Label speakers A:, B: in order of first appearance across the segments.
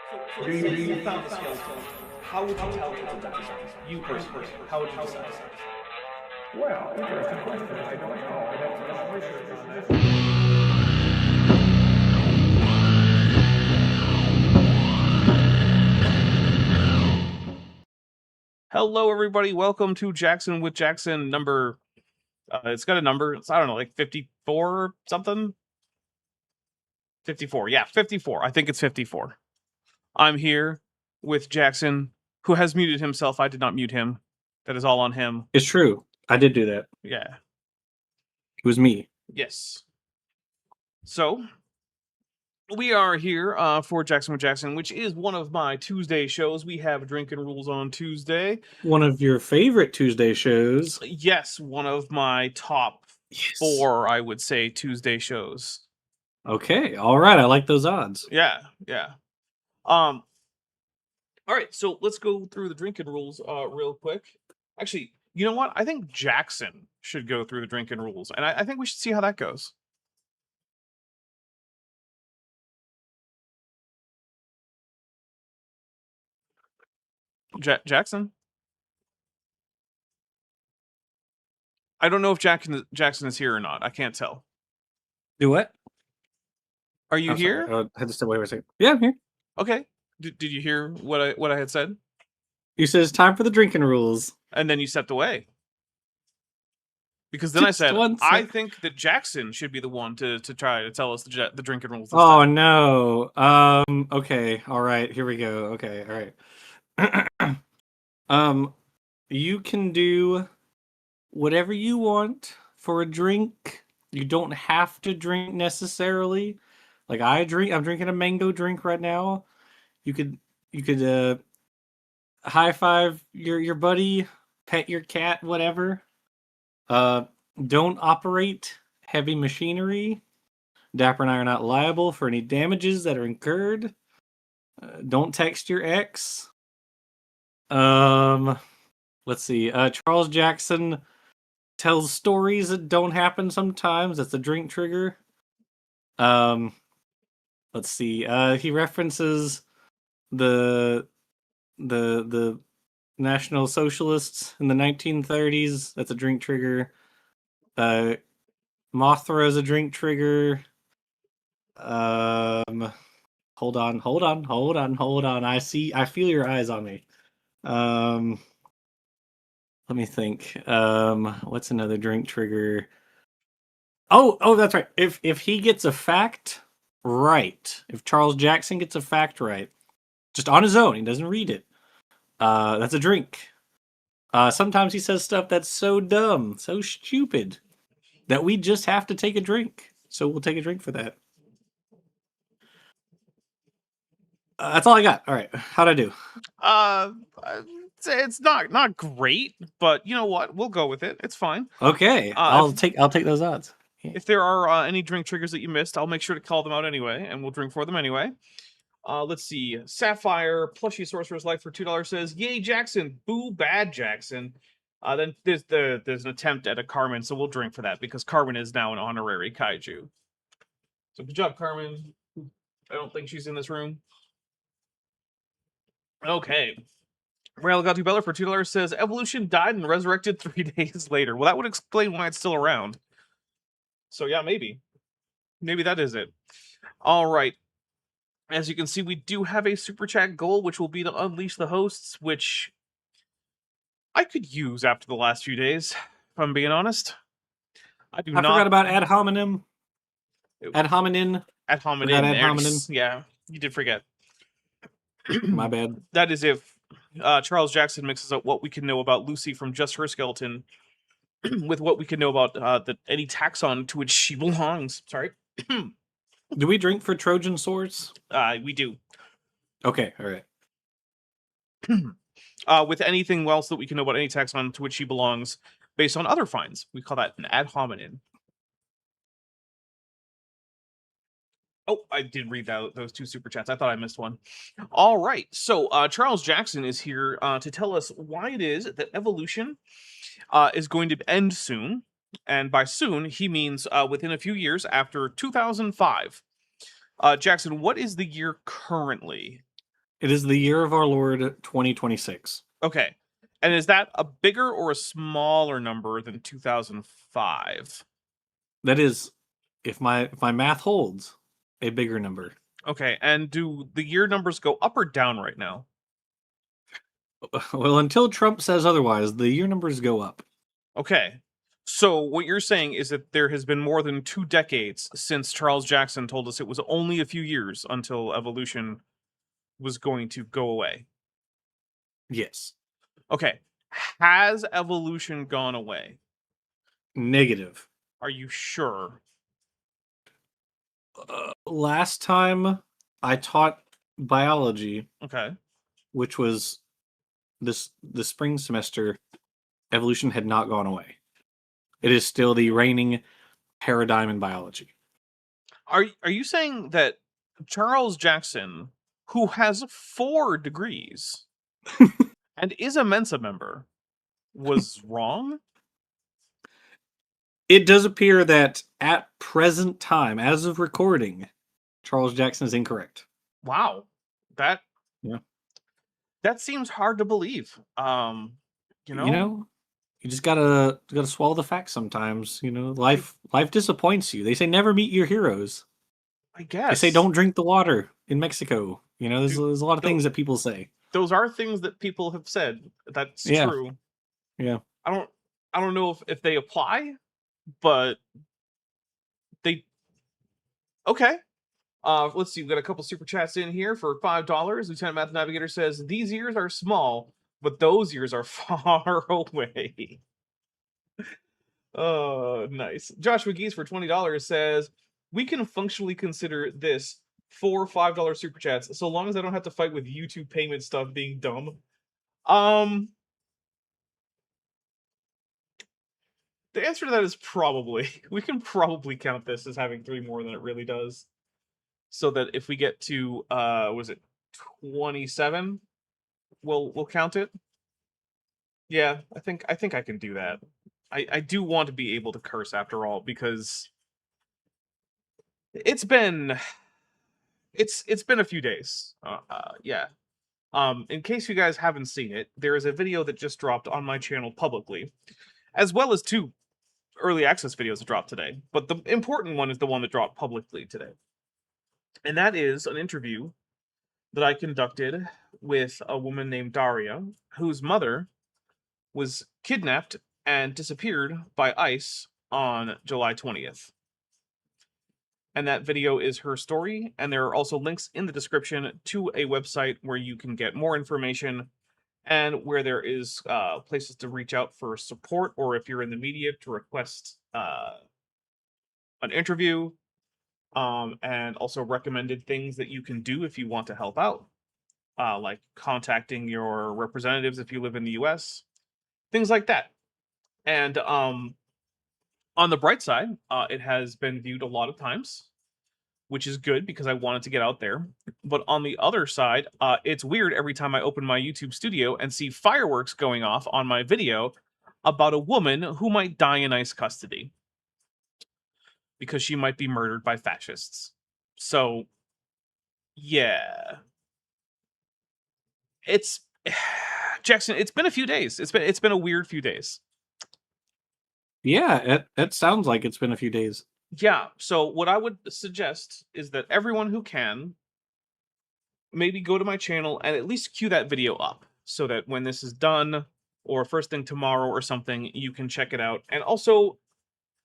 A: So say you found a skeleton. How would you tell it to recognize you personally? How would you decide?
B: Well, interesting question. I don't know. I'd have to do some research on that.
A: Hello, everybody. Welcome to Jackson with Jackson number. It's got a number. It's, I don't know, like 54 or something. 54. Yeah, 54. I think it's 54. I'm here with Jackson, who has muted himself. I did not mute him. That is all on him.
C: It's true. I did do that.
A: Yeah.
C: It was me.
A: Yes. So we are here for Jackson with Jackson, which is one of my Tuesday shows. We have Drinking Rules on Tuesday.
C: One of your favorite Tuesday shows.
A: Yes, one of my top 4, I would say, Tuesday shows.
C: Okay, all right. I like those odds.
A: Yeah. All right, so let's go through the drinking rules real quick. Actually, you know what? I think Jackson should go through the drinking rules, and I think we should see how that goes. Jackson? I don't know if Jackson is here or not. I can't tell.
C: Do what?
A: Are you here?
C: Sorry. I had to step away for a second. Yeah, I'm here.
A: Okay. Did you hear what I had said?
C: You said it's time for the drinking rules.
A: And then you stepped away. Because then I said, I think that Jackson should be the one to try to tell us the drinking rules.
C: Oh, no. Okay. All right. Here we go. Okay. All right. You can do whatever you want for a drink. You don't have to drink necessarily. Like I'm drinking a mango drink right now. You could high five your buddy, pet your cat, whatever. Don't operate heavy machinery. Dapper and I are not liable for any damages that are incurred. Don't text your ex. Let's see. Charles Jackson tells stories that don't happen sometimes. That's a drink trigger. Let's see. He references the National Socialists in the 1930s. That's a drink trigger. Mothra is a drink trigger. Hold on. I feel your eyes on me. Let me think. What's another drink trigger? Oh, that's right. If he gets a fact right, if Charles Jackson gets a fact right, just on his own, he doesn't read it. That's a drink. Sometimes he says stuff that's so dumb, so stupid, that we just have to take a drink. So we'll take a drink for that. That's all I got. All right, how'd I do?
A: It's not great, but you know what? We'll go with it. It's fine.
C: Okay, I'll take those odds.
A: If there are any drink triggers that you missed, I'll make sure to call them out anyway, and we'll drink for them anyway. Let's see. Sapphire, Plushie Sorcerer's Life for $2 says, "Yay, Jackson! Boo, bad Jackson." Then there's an attempt at a Carmen, so we'll drink for that because Carmen is now an honorary kaiju. So good job, Carmen. I don't think she's in this room. Okay. Rail got Bella for $2 says, "Evolution died and resurrected 3 days later." Well, that would explain why it's still around. So yeah, maybe that is it. All right. As you can see, we do have a super chat goal, which will be to unleash the hosts, which I could use after the last few days, if I'm being honest. I
C: forgot about ad hominem. Ad hominem.
A: Ad hominem. Yeah, you did forget.
C: My bad.
A: That is if Charles Jackson mixes up what we can know about Lucy from Just Her Skeleton with what we can know about any taxon to which she belongs. Sorry.
C: Do we drink for Trojan swords?
A: We do.
C: Okay, all right.
A: With anything else that we can know about any taxon to which she belongs based on other finds. We call that an ad hominem. Oh, I did read those 2 super chats. I thought I missed one. All right. So Charles Jackson is here to tell us why it is that evolution is going to end soon. And by soon, he means within a few years after 2005. Jackson, what is the year currently?
C: It is the year of our Lord 2026.
A: Okay. And is that a bigger or a smaller number than 2005?
C: That is, if my math holds, a bigger number.
A: Okay. And do the year numbers go up or down right now?
C: Well, until Trump says otherwise, the year numbers go up.
A: Okay. So what you're saying is that there has been more than 2 decades since Charles Jackson told us it was only a few years until evolution was going to go away.
C: Yes.
A: Okay. Has evolution gone away?
C: Negative.
A: Are you sure?
C: Last time I taught biology,
A: Okay.
C: which was the spring semester, evolution had not gone away. It is still the reigning paradigm in biology.
A: Are you saying that Charles Jackson, who has 4 degrees and is a Mensa member, was wrong?
C: It does appear that at present time, as of recording, Charles Jackson is incorrect.
A: Wow. That
C: Yeah.
A: That seems hard to believe.
C: You just gotta swallow the facts sometimes. Life disappoints you. They say never meet your heroes.
A: I
C: They
A: guess.
C: say don't drink the water in Mexico. There's
A: Dude,
C: a lot of
A: don't-
C: things that people say.
A: Those are things that people have said. That's
C: Yeah.
A: true.
C: Yeah.
A: I don't know if they apply, but they okay. Let's see. We've got a couple super chats in here for $5. Lieutenant Math Navigator says these years are small, but those years are far away. Oh, nice. Joshua Geese for $20 says we can functionally consider this 4 $5 super chats so long as I don't have to fight with YouTube payment stuff being dumb. The answer to that is probably. We can probably count this as having 3 more than it really does. So that if we get to was it 27, we'll count it. Yeah, I think I can do that. I do want to be able to curse after all because it's been a few days. Yeah. In case you guys haven't seen it, there is a video that just dropped on my channel publicly, as well as 2 early access videos that dropped today. But the important one is the one that dropped publicly today. And that is an interview that I conducted with a woman named Daria, whose mother was kidnapped and disappeared by ICE on July 20th. And that video is her story, and there are also links in the description to a website where you can get more information and where there is places to reach out for support, or if you're in the media, to request an interview, and also recommended things that you can do if you want to help out, like contacting your representatives if you live in the US, things like that. And on the bright side, it has been viewed a lot of times, which is good because I wanted to get out there. But on the other side, it's weird every time I open my YouTube studio and see fireworks going off on my video about a woman who might die in ICE custody because she might be murdered by fascists. So, yeah. It's Jackson, it's been a few days. It's been a weird few days.
C: Yeah, it sounds like it's been a few days.
A: Yeah, so what I would suggest is that everyone who can maybe go to my channel and at least queue that video up so that when this is done or first thing tomorrow or something, you can check it out. And also,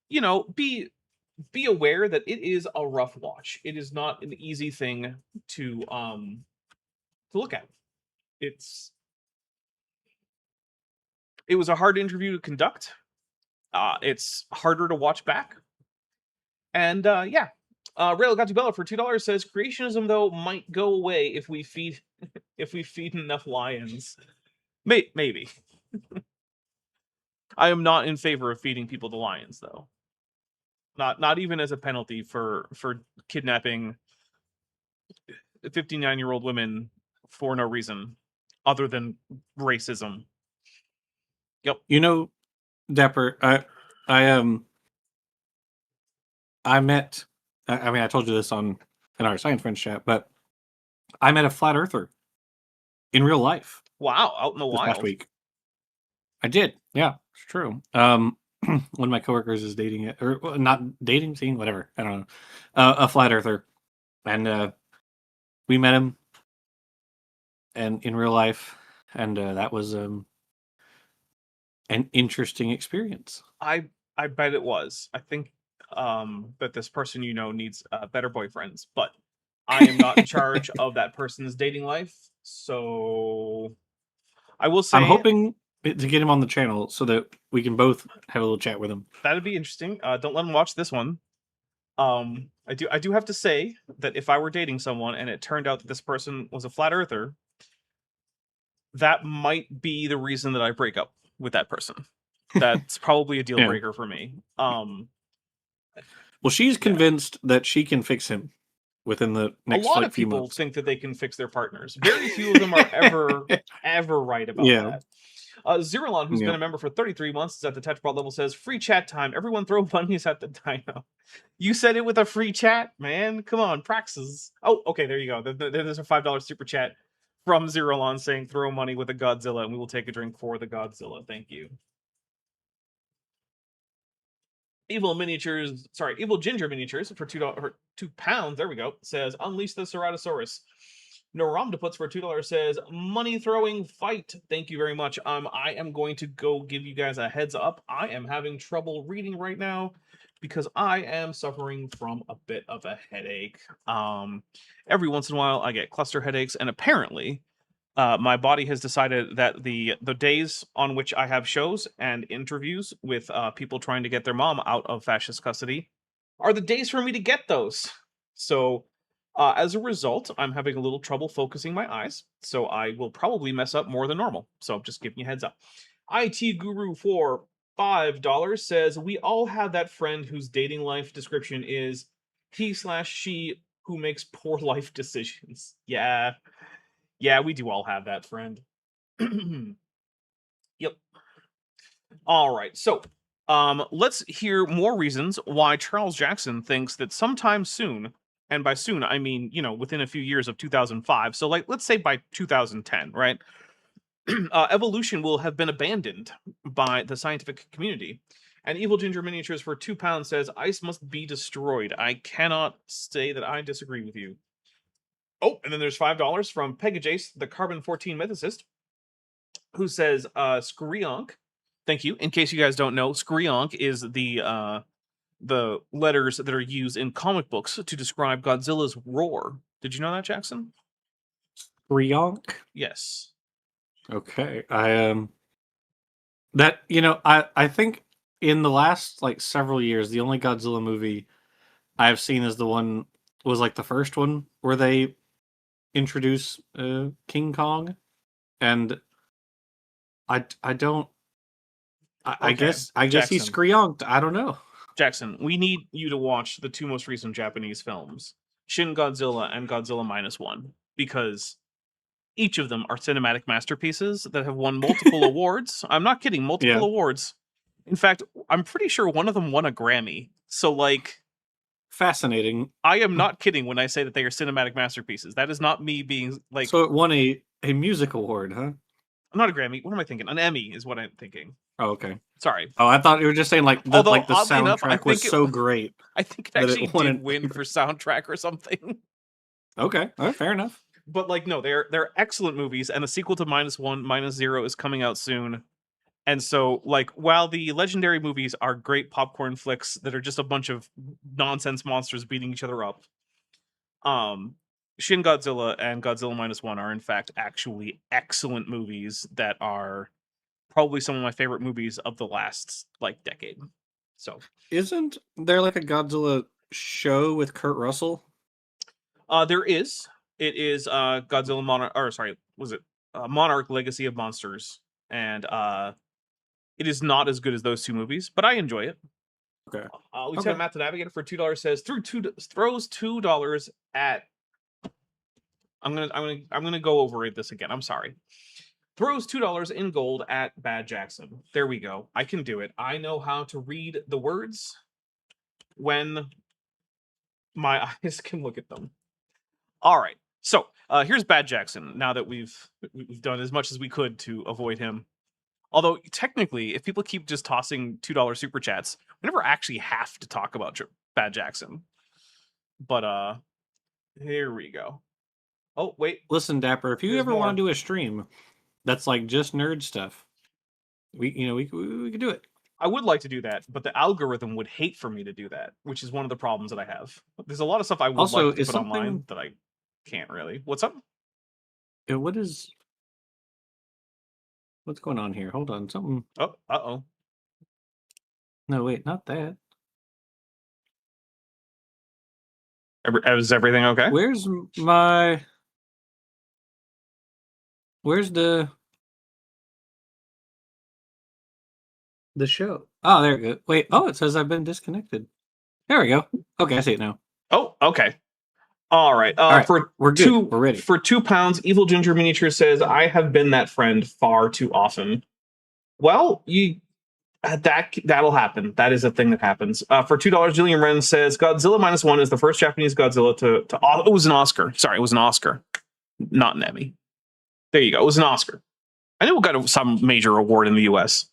A: be aware that it is a rough watch. It is not an easy thing to look at. It was a hard interview to conduct. It's harder to watch back. And yeah. Rail Gatubella for $2 says creationism though might go away if we feed enough lions. Maybe. I am not in favor of feeding people to lions though. Not even as a penalty for kidnapping 59-year-old women for no reason other than racism. Yep.
C: Dapper, I met, I told you this in our Science Friends chat, but I met a flat earther in real life
A: Wow, out in the
C: this past
A: wild.
C: week. I did. Yeah, it's true. One of my coworkers is dating it, or well, not dating, seeing, whatever. I don't know. A flat earther, and we met him, and in real life, and that was an interesting experience.
A: I bet it was. I think that this person needs better boyfriends, but I am not in charge of that person's dating life, so I will
C: I'm
A: say
C: hoping to get him on the channel so that we can both have a little chat with him.
A: that'd be interesting. Don't let him watch this one. I do have to say that if I were dating someone and it turned out that this person was a flat earther, that might be the reason that I break up with that person. That's probably a deal
C: Yeah.
A: breaker for me.
C: Well, she's convinced that she can fix him within the next
A: a lot
C: like,
A: of
C: few
A: people
C: months.
A: think that they can fix their partners. Very few of them are ever right about
C: Yeah.
A: that. Zerolon, who's
C: Yeah.
A: been a member for 33 months, is at the Tetrapod level, says, free chat time. Everyone throw bunnies at the dino. You said it with a free chat, man. Come on, Praxis. Oh, okay, there you go. There's a $5 super chat from Zerolon saying, throw money with a Godzilla, and we will take a drink for the Godzilla. Thank you. Evil Ginger Miniatures for £2. There we go. Says, unleash the Ceratosaurus. Noramdaputs for $2 says, money throwing fight. Thank you very much. I am going to go give you guys a heads up. I am having trouble reading right now because I am suffering from a bit of a headache. Every once in a while I get cluster headaches, and apparently my body has decided that the days on which I have shows and interviews with people trying to get their mom out of fascist custody are the days for me to get those. So as a result, I'm having a little trouble focusing my eyes, so I will probably mess up more than normal. So I'm just giving you a heads up. IT Guru for $5 says, we all have that friend whose dating life description is he/she who makes poor life decisions. Yeah, we do all have that friend. Yep. All right, so let's hear more reasons why Charles Jackson thinks that sometime soon, and by soon I mean, within a few years of 2005, so like let's say by 2010, right? Evolution will have been abandoned by the scientific community. And Evil Ginger Miniatures for £2 says, ice must be destroyed. I cannot say that I disagree with you. Oh, and then there's $5 from Pegajace, the Carbon 14 Mythicist, who says, Skreonk. Thank you. In case you guys don't know, Skreonk is the letters that are used in comic books to describe Godzilla's roar. Did you know that, Jackson?
C: Skreonk?
A: Yes.
C: Okay. I think in the last like several years, the only Godzilla movie I've seen is the first one where they introduce King Kong, and I
A: Okay,
C: guess he's
A: Jackson.
C: Skreonked. I don't know.
A: Jackson, we need you to watch the two most recent Japanese films, Shin Godzilla and Godzilla -1, because each of them are cinematic masterpieces that have won multiple awards. I'm not kidding, multiple awards. In fact, I'm pretty sure one of them won a Grammy. So, like,
C: fascinating.
A: I am not kidding when I say that they are cinematic masterpieces. That is not me being like.
C: So it won a music award, huh?
A: Not a Grammy. What am I thinking? An Emmy is what I'm thinking.
C: Oh, okay.
A: Sorry.
C: Oh, I thought you were just saying like the
A: oddly enough,
C: soundtrack was so great.
A: I think it
C: that
A: actually
C: it won
A: did
C: an-
A: win for soundtrack or something.
C: Okay, all right, fair enough.
A: But like, no, they're excellent movies, and a sequel to -1, -0 is coming out soon. And so, like, while the legendary movies are great popcorn flicks that are just a bunch of nonsense monsters beating each other up, Shin Godzilla and Godzilla -1 are in fact actually excellent movies that are probably some of my favorite movies of the last like decade. So,
C: isn't there like a Godzilla show with Kurt Russell?
A: there is. It is Godzilla Monarch Legacy of Monsters, and it is not as good as those two movies, but I enjoy it.
C: Okay.
A: Lieutenant Matt the Navigator for $2 says throws $2 at. I'm gonna go over this again. I'm sorry. Throws $2 in gold at Bad Jackson. There we go. I can do it. I know how to read the words when my eyes can look at them. All right. So Here's Bad Jackson. Now that we've done as much as we could to avoid him. Although technically, if people keep just tossing $2 super chats, we never actually have to talk about Bad Jackson. But here we go. Oh wait,
C: Listen, Dapper, if you
A: There's
C: ever want
A: more.
C: to do a stream that's like just nerd stuff, we could do it.
A: I would like to do that, but the algorithm would hate for me to do that, which is one of the problems that I have. There's a lot of stuff I would
C: Also,
A: like to
C: is
A: put online
C: something-
A: that I can't really. What's up?
C: What's going on here? Hold on, something.
A: Oh, uh-oh.
C: No, wait, not that.
A: Is everything okay?
C: Where's the show? Oh, there we go. Wait, it says I've been disconnected. There we go. Okay, I see it now.
A: Oh, okay. All right.
C: right,
A: For
C: we're good. We're ready.
A: For £2, Evil Ginger Miniature says, I have been that friend far too often. Well, that'll happen. That is a thing that happens. For $2, Jillian Wren says, Godzilla -1 is the first Japanese Godzilla to it was an Oscar. Sorry, it was an Oscar, not an Emmy. There you go. It was an Oscar. I knew it got some major award in the U.S.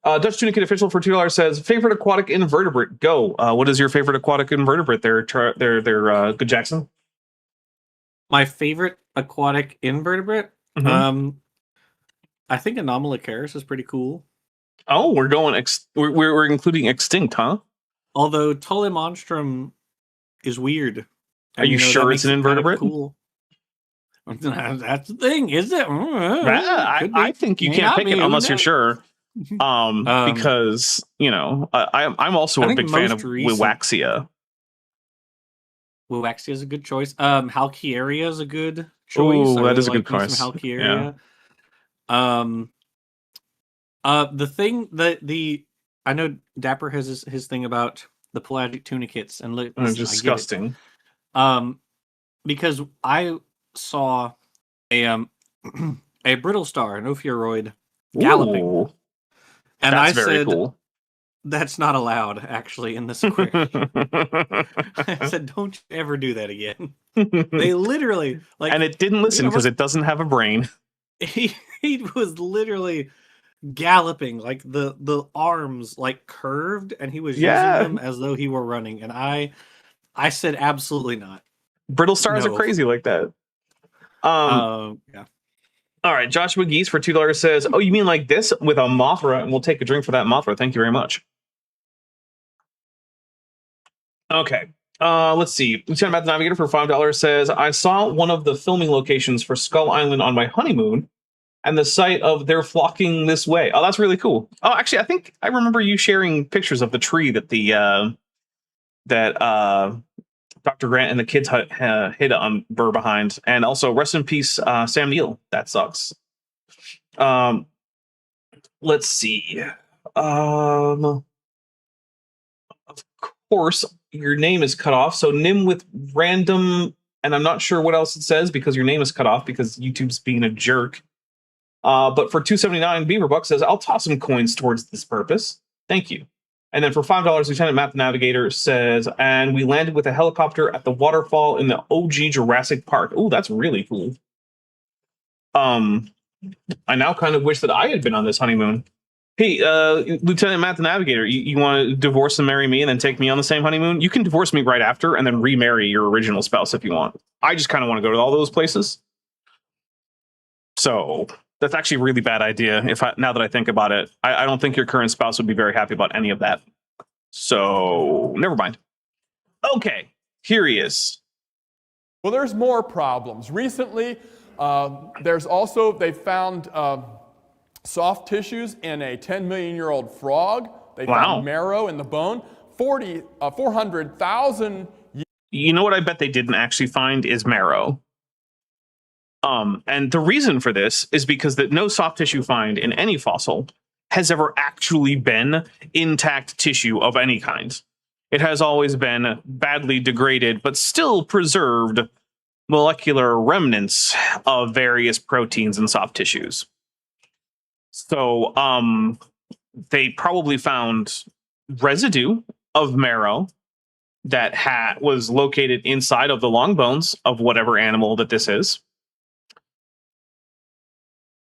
A: Dutch Tunicate Official for $2 says, favorite aquatic invertebrate, go. What is your favorite aquatic invertebrate there, Good Jackson?
C: My favorite aquatic invertebrate?
A: Mhm.
C: I think Anomalocaris is pretty cool.
A: Oh, we're going we're including extinct, huh?
C: Although Tole Monstrum is weird.
A: Are you sure it's an invertebrate?
C: Cool. That's the thing, is it?
A: I think you can't pick it unless you're sure. Because I'm also a big fan of Wiwaxia.
C: Wiwaxia is a good choice. Halkieria is a good choice.
A: Oh, that is a good choice.
C: Halkieria. The thing I know Dapper has his thing about the pelagic tunicates and
A: disgusting.
C: Because I saw a brittle star, an Ophiuroid, galloping.
A: Ooh,
C: and
A: that's
C: I
A: very
C: said,
A: cool.
C: That's not allowed, actually, in this aquarium. I said, don't you ever do that again. They literally
A: and it didn't listen because it doesn't have a brain.
C: He was literally galloping, like the arms like curved, and he was using them as though he were running. And I said, absolutely not.
A: Brittle stars are crazy like that.
C: Yeah.
A: All right, Joshua Geese for $2 says, oh, you mean like this with a Mothra? And we'll take a drink for that Mothra. Thank you very much. Okay. Let's see. Lieutenant Math Navigator for $5 says, I saw one of the filming locations for Skull Island on my honeymoon and the site of They're Flocking This Way. Oh, that's really cool. Oh, actually, I think I remember you sharing pictures of the tree that Dr. Grant and the kids hid on Burr behind. And also, rest in peace, Sam Neill. That sucks. Let's see. Of course, your name is cut off. So Nim with random, and I'm not sure what else it says because your name is cut off because YouTube's being a jerk. But for $2.79, Beaverbuck says, I'll toss some coins towards this purpose. Thank you. And then for $5, Lieutenant Math Navigator says, and we landed with a helicopter at the waterfall in the OG Jurassic Park. Oh, that's really cool. I now kind of wish that I had been on this honeymoon. Hey, Lieutenant Math Navigator, you want to divorce and marry me and then take me on the same honeymoon? You can divorce me right after and then remarry your original spouse if you want. I just kind of want to go to all those places. So that's actually a really bad idea. Now that I think about it, I don't think your current spouse would be very happy about any of that. So never mind. Okay, here he is.
B: Well, there's more problems. Recently, they found soft tissues in a 10 million year old frog. They found marrow in the bone. 400,000.
A: You know what I bet they didn't actually find is marrow. And the reason for this is because that no soft tissue find in any fossil has ever actually been intact tissue of any kind. It has always been badly degraded, but still preserved molecular remnants of various proteins and soft tissues. So they probably found residue of marrow that was located inside of the long bones of whatever animal that this is.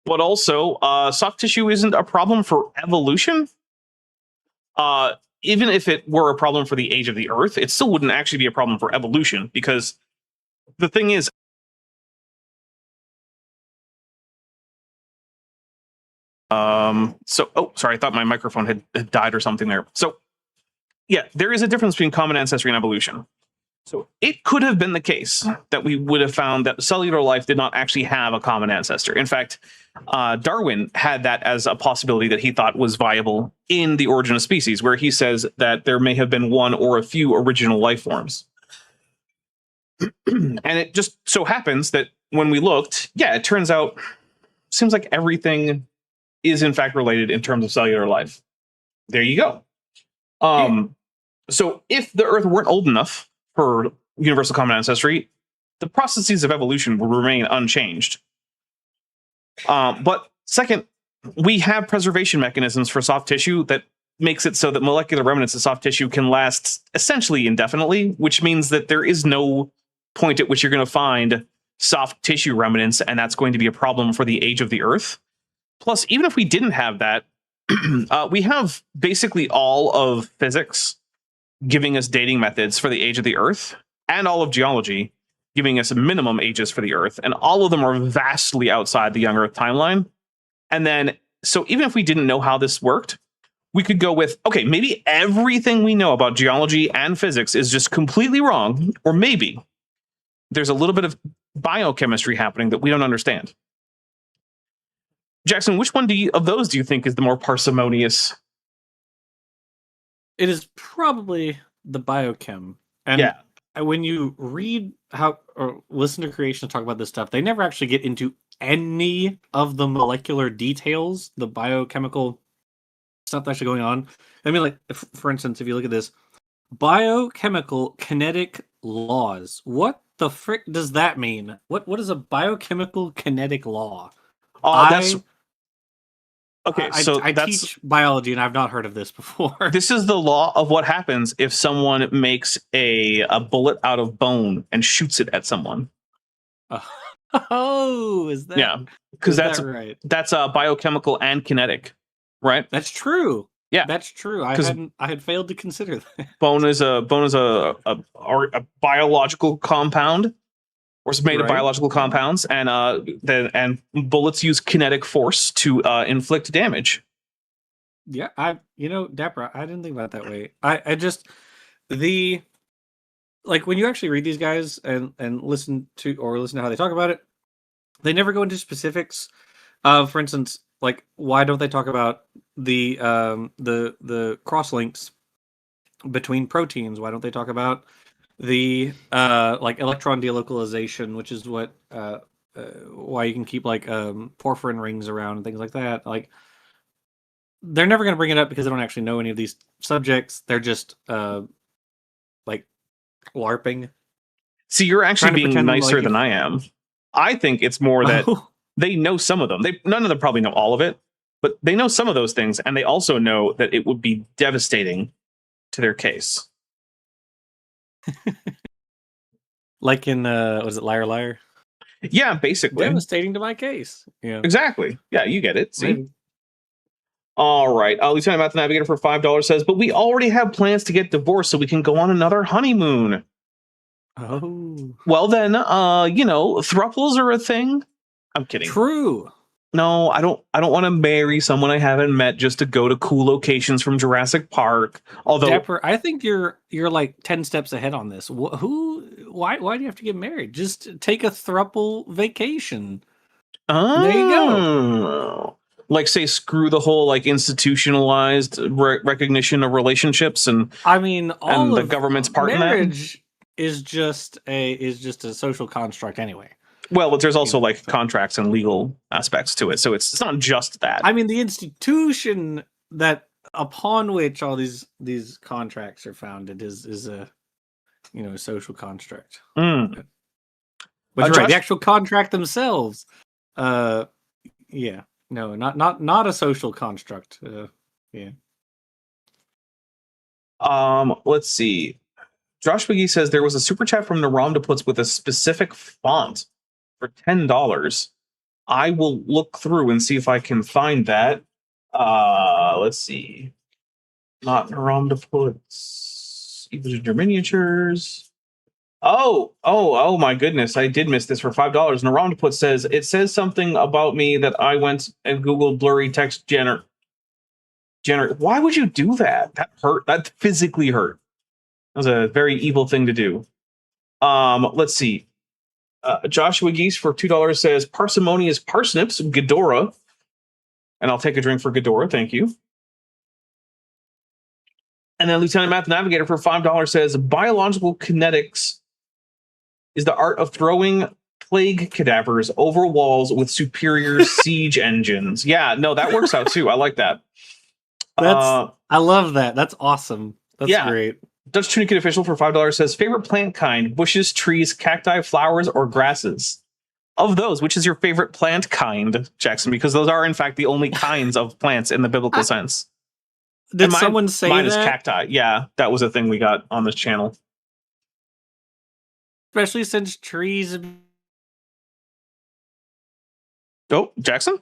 A: But also, soft tissue isn't a problem for evolution. Even if it were a problem for the age of the Earth, it still wouldn't actually be a problem for evolution, because the thing is, sorry, I thought my microphone had died or something there. So yeah, there is a difference between common ancestry and evolution. So it could have been the case that we would have found that cellular life did not actually have a common ancestor. In fact, Darwin had that as a possibility that he thought was viable in The Origin of Species, where he says that there may have been one or a few original life forms. And it just so happens that when we looked, yeah, it turns out, seems like everything is in fact related in terms of cellular life. There you go. So if the Earth weren't old enough for universal common ancestry, the processes of evolution would remain unchanged. But second, we have preservation mechanisms for soft tissue that makes it so that molecular remnants of soft tissue can last essentially indefinitely, which means that there is no point at which you're going to find soft tissue remnants, and that's going to be a problem for the age of the Earth. Plus, even if we didn't have that, we have basically all of physics giving us dating methods for the age of the Earth, and all of geology giving us minimum ages for the Earth, and all of them are vastly outside the young Earth timeline. And then, so even if we didn't know how this worked, we could go with, okay, maybe everything we know about geology and physics is just completely wrong, or maybe there's a little bit of biochemistry happening that we don't understand. Jackson, which one of those do you think is the more parsimonious?
C: It is probably the biochem. And
A: yeah,
C: when you read how or listen to creation talk about this stuff, they never actually get into any of the molecular details, the biochemical stuff that's actually going on. I mean, like, for instance, if you look at this, biochemical kinetic laws. What the frick does that mean? What is a biochemical kinetic law?
A: Okay,
C: I teach biology, and I've not heard of this before.
A: This is the law of what happens if someone makes a bullet out of bone and shoots it at someone.
C: Oh, is that?
A: Yeah, because that's
C: right.
A: That's biochemical and kinetic, right?
C: That's true.
A: Yeah,
C: that's true. I had failed to consider that.
A: Bone is a biological compound, or it's made of biological compounds, and bullets use kinetic force to inflict damage.
C: Yeah, Deborah, I didn't think about it that way. I just like when you actually read these guys and listen to how they talk about it, they never go into specifics. For instance, like, why don't they talk about the cross links between proteins? Why don't they talk about the like electron delocalization, which is what why you can keep like porphyrin rings around and things like that? Like, they're never going to bring it up because they don't actually know any of these subjects. They're just like LARPing.
A: See, you're actually being nicer than I am. I think it's more that they know some of them. None of them probably know all of it, but they know some of those things, and they also know that it would be devastating to their case.
C: Like in was it Liar Liar?
A: Yeah, basically.
C: Devastating to my case. Yeah.
A: Exactly. Yeah, you get it. See?
C: Maybe.
A: All right. Lieutenant Math Navigator for $5 says, but we already have plans to get divorced so we can go on another honeymoon.
C: Oh.
A: Well then, thruples are a thing. I'm kidding.
C: True.
A: No, I don't want to marry someone I haven't met just to go to cool locations from Jurassic Park. Although,
C: Dapper, I think you're like 10 steps ahead on this. Why do you have to get married? Just take a thruple vacation. There you go.
A: Like, say, screw the whole like institutionalized recognition of relationships, and
C: I mean, all
A: the government's part in that.
C: Marriage is just a social construct anyway.
A: Well, but there's also like contracts and legal aspects to it, so it's not just that.
C: I mean, the institution that upon which all these contracts are founded is a social construct.
A: Mm.
C: But you're right, the actual contract themselves, yeah, no, not a social construct. Yeah.
A: Let's see. Josh McGee says there was a super chat from Naramdaputs with a specific font for $10. I will look through and see if I can find that. Let's see. Not Naramdaputs. Evil Ginger Miniatures. Oh my goodness. I did miss this for $5. Naramdaput says, it says something about me that I went and Googled blurry text generate. Why would you do that? That hurt. That physically hurt. That was a very evil thing to do. Let's see. Joshua Geese for $2 says parsimonious parsnips, Ghidorah. And I'll take a drink for Ghidorah. Thank you. And then Lieutenant Math Navigator for $5 says biological kinetics is the art of throwing plague cadavers over walls with superior siege engines. Yeah, no, that works out too. I like that.
C: I love that. That's awesome. That's great.
A: Dutch Tunicate Official for $5 says favorite plant kind: bushes, trees, cacti, flowers, or grasses. Of those, which is your favorite plant kind, Jackson? Because those are in fact the only kinds of plants in the biblical sense.
C: Did someone say
A: mine
C: that?
A: Is cacti. Yeah, that was a thing we got on this channel.
C: Especially since trees.
A: Oh, Jackson?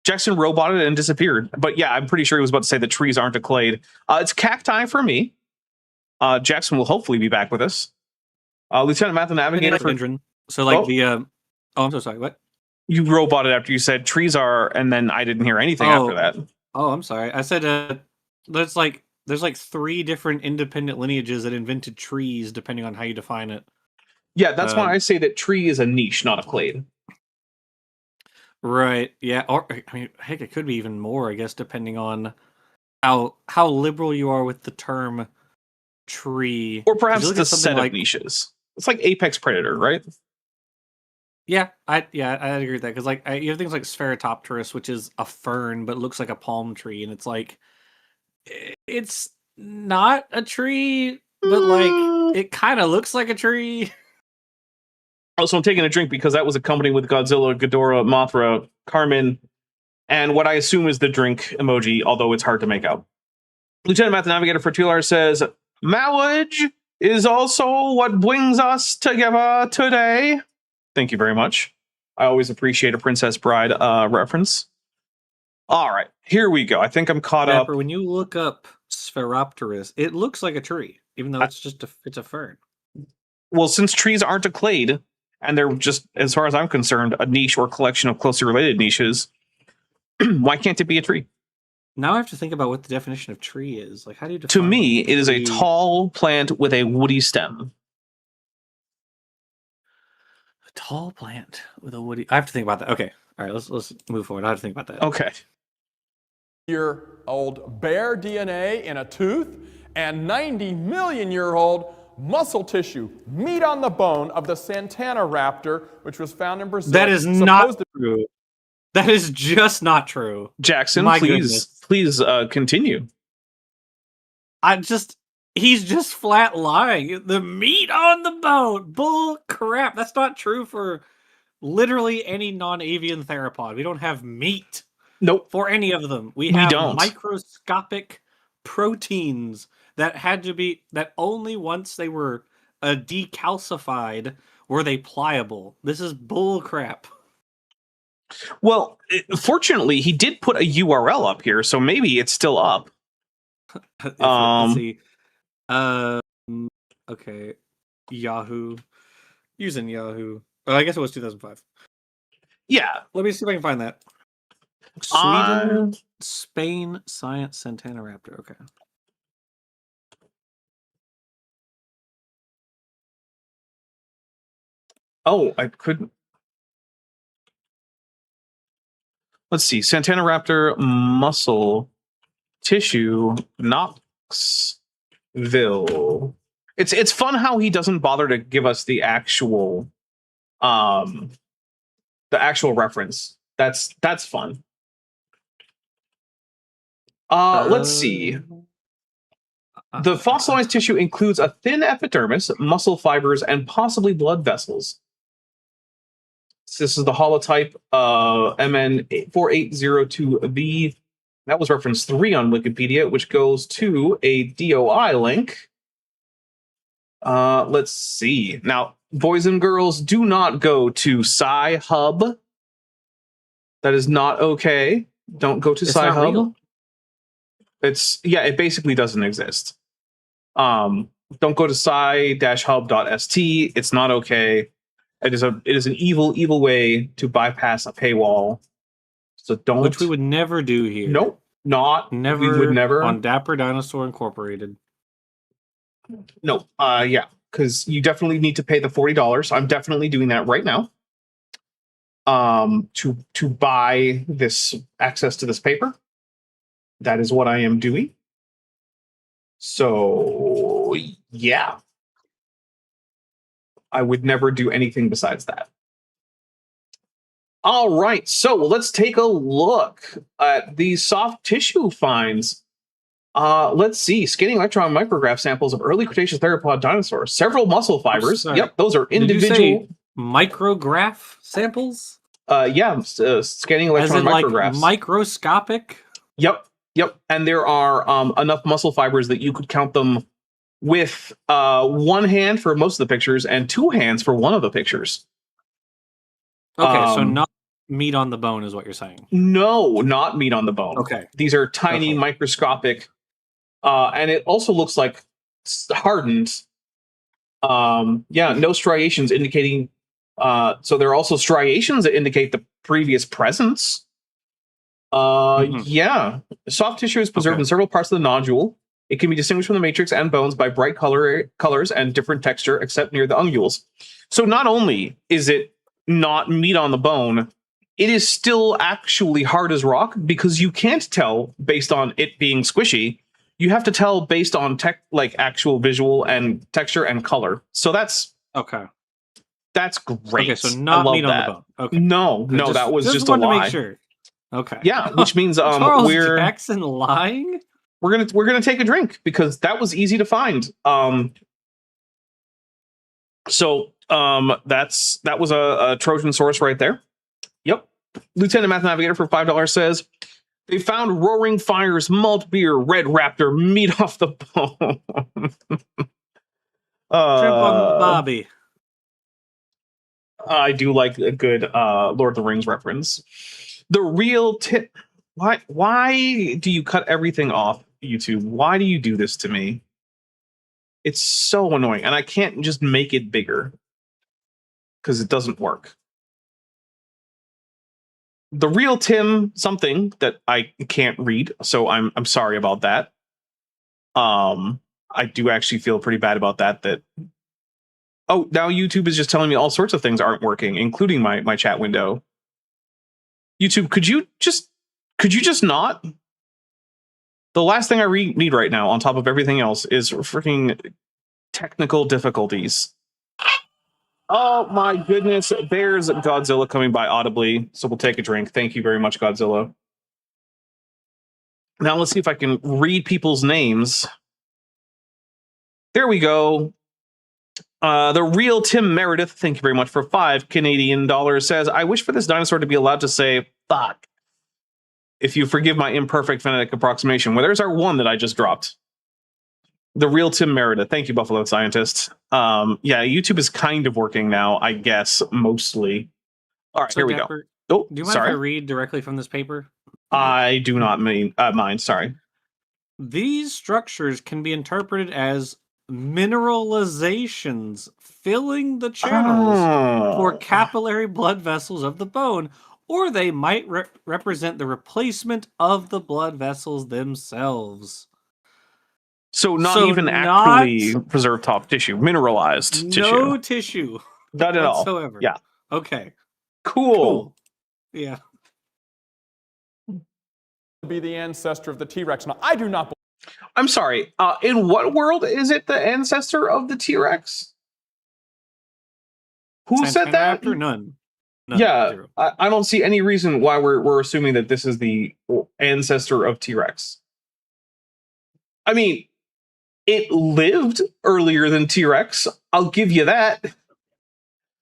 A: Jackson roboted and disappeared. But yeah, I'm pretty sure he was about to say that trees aren't a clade. It's cacti for me. Jackson will hopefully be back with us. Lieutenant Math Navigator for...
C: So like oh, I'm so sorry. What?
A: You roboted after you said trees are, and then I didn't hear anything after that.
C: Oh, I'm sorry. I said there's like 3 different independent lineages that invented trees, depending on how you define it.
A: Yeah, that's why I say that tree is a niche, not a clade.
C: Right. Yeah. Or I mean, heck, it could be even more, I guess, depending on how liberal you are with the term tree.
A: Or perhaps it's a set of niches. It's like Apex Predator, right?
C: Yeah, I agree with that, because like you have things like Spheratopterus, which is a fern but looks like a palm tree, and it's like it's not a tree, but like it kind of looks like a tree.
A: Also, I'm taking a drink because that was accompanied with Godzilla, Ghidorah, Mothra, Carmen, and what I assume is the drink emoji, although it's hard to make out. Lieutenant Math Navigator for $2 says, marriage is also what brings us together today. Thank you very much. I always appreciate a Princess Bride reference. All right, here we go. I think I'm caught up.
C: When you look up Spheropterus, it looks like a tree, even though it's just it's a fern.
A: Well, since trees aren't a clade, and they're just, as far as I'm concerned, a niche or collection of closely related niches, why can't it be a tree?
C: Now I have to think about what the definition of tree is. Like, how do you define?
A: To me, it is a tall plant with a woody stem.
C: A tall plant with a woody. I have to think about that. Okay, all right. Let's move forward. I have to think about that.
A: Okay.
B: Year-old bear DNA in a tooth and 90 million year old muscle tissue, meat on the bone of the Santana raptor, which was found in Brazil.
C: That is not true. That is just not true.
A: Jackson, please continue.
C: He's just flat lying. The meat on the bone. Bull crap. That's not true for literally any non-avian theropod. We don't have meat.
A: Nope.
C: For any of them. We have microscopic proteins that had to be, that only once they were decalcified were they pliable. This is bull crap.
A: Well, fortunately, he did put a URL up here, so maybe it's still up.
C: Let's see. Okay. Yahoo. Using Yahoo. Oh, I guess it was 2005.
A: Yeah.
C: Let me see if I can find that. Sweden, Spain, Science, Santana Raptor. Okay.
A: Oh, I couldn't. Let's see. Santana Raptor muscle tissue Knoxville. It's fun how he doesn't bother to give us the actual reference. That's fun. Let's see. The fossilized tissue includes a thin epidermis, muscle fibers, and possibly blood vessels. This is the holotype MN4802B. That was reference 3 on Wikipedia, which goes to a DOI link. Let's see. Now, boys and girls, do not go to Sci-Hub. That is not okay. Don't go to
C: It's not
A: Sci-Hub.
C: real.
A: It basically doesn't exist. Don't go to sci-hub.st. It's not okay. It is an evil way to bypass a paywall. So don't.
C: Which we would never do here.
A: Nope.
C: Never.
A: We would never
C: on Dapper Dinosaur Incorporated.
A: No. Yeah, because you definitely need to pay the $40. I'm definitely doing that right now. To buy this access to this paper. That is what I am doing. So yeah. I would never do anything besides that. All right, so let's take a look at these soft tissue finds. Let's see. Scanning electron micrograph samples of early Cretaceous theropod dinosaurs. Several muscle fibers. Yep, those are individual.
C: Did you say micrograph samples?
A: Scanning electron micrographs.
C: Like microscopic?
A: Yep. And there are enough muscle fibers that you could count them with one hand for most of the pictures and two hands for one of the pictures.
C: Okay, so not meat on the bone is what you're saying.
A: No, not meat on the bone.
C: Okay.
A: These are tiny, microscopic, and it also looks like hardened. No striations indicating. So there are also striations that indicate the previous presence. Yeah. Soft tissue is preserved in several parts of the nodule. It can be distinguished from the matrix and bones by bright colors and different texture, except near the unguals. So not only is it not meat on the bone, it is still actually hard as rock because you can't tell based on it being squishy. You have to tell based on actual visual and texture and color. So that's That's great.
C: Okay, so not meat on the bone. Okay.
A: No, that was just a lie.
C: To make sure. Okay.
A: Yeah, which means
C: Charles Jackson lying.
A: We're gonna take a drink because that was easy to find. That was a Trojan source right there. Yep. Lieutenant Math Navigator for $5 says they found Roaring Fire's malt beer Red Raptor meat off the bone.
C: Trip on Bobby.
A: I do like a good Lord of the Rings reference. The real tip. Why do you cut everything off, YouTube? Why do you do this to me? It's so annoying, and I can't just make it bigger because it doesn't work. The real Tim something that I can't read, so I'm sorry about that. I do actually feel pretty bad about that. Oh, now YouTube is just telling me all sorts of things aren't working, including my chat window. YouTube, could you just not? The last thing I need right now, on top of everything else, is freaking technical difficulties. Oh my goodness, there's Godzilla coming by audibly, so we'll take a drink. Thank you very much, Godzilla. Now let's see if I can read people's names. There we go. The real Tim Meredith, thank you very much for $5 Canadian says, I wish for this dinosaur to be allowed to say fuck. If you forgive my imperfect phonetic approximation. Well, there's our one that I just dropped. The real Tim Meredith. Thank you, Buffalo Scientist. Yeah, YouTube is kind of working now, I guess, mostly. All right, so here we go. Oh,
C: do you mind if I read directly from this paper?
A: I do not mind, sorry.
C: These structures can be interpreted as mineralizations filling the channels for capillary blood vessels of the bone, or they might represent the replacement of the blood vessels themselves.
A: So not even actually preserved top tissue, mineralized tissue.
C: No tissue.
A: Not at
C: whatsoever.
A: all. Yeah.
C: Okay.
A: Cool.
C: Yeah.
B: Be the ancestor of the T-Rex. Now, I do not.
A: I'm sorry. In what world is it the ancestor of the T-Rex? Who said that?
C: None.
A: Yeah, I don't see any reason why we're assuming that this is the ancestor of T-Rex. I mean, it lived earlier than T-Rex. I'll give you that.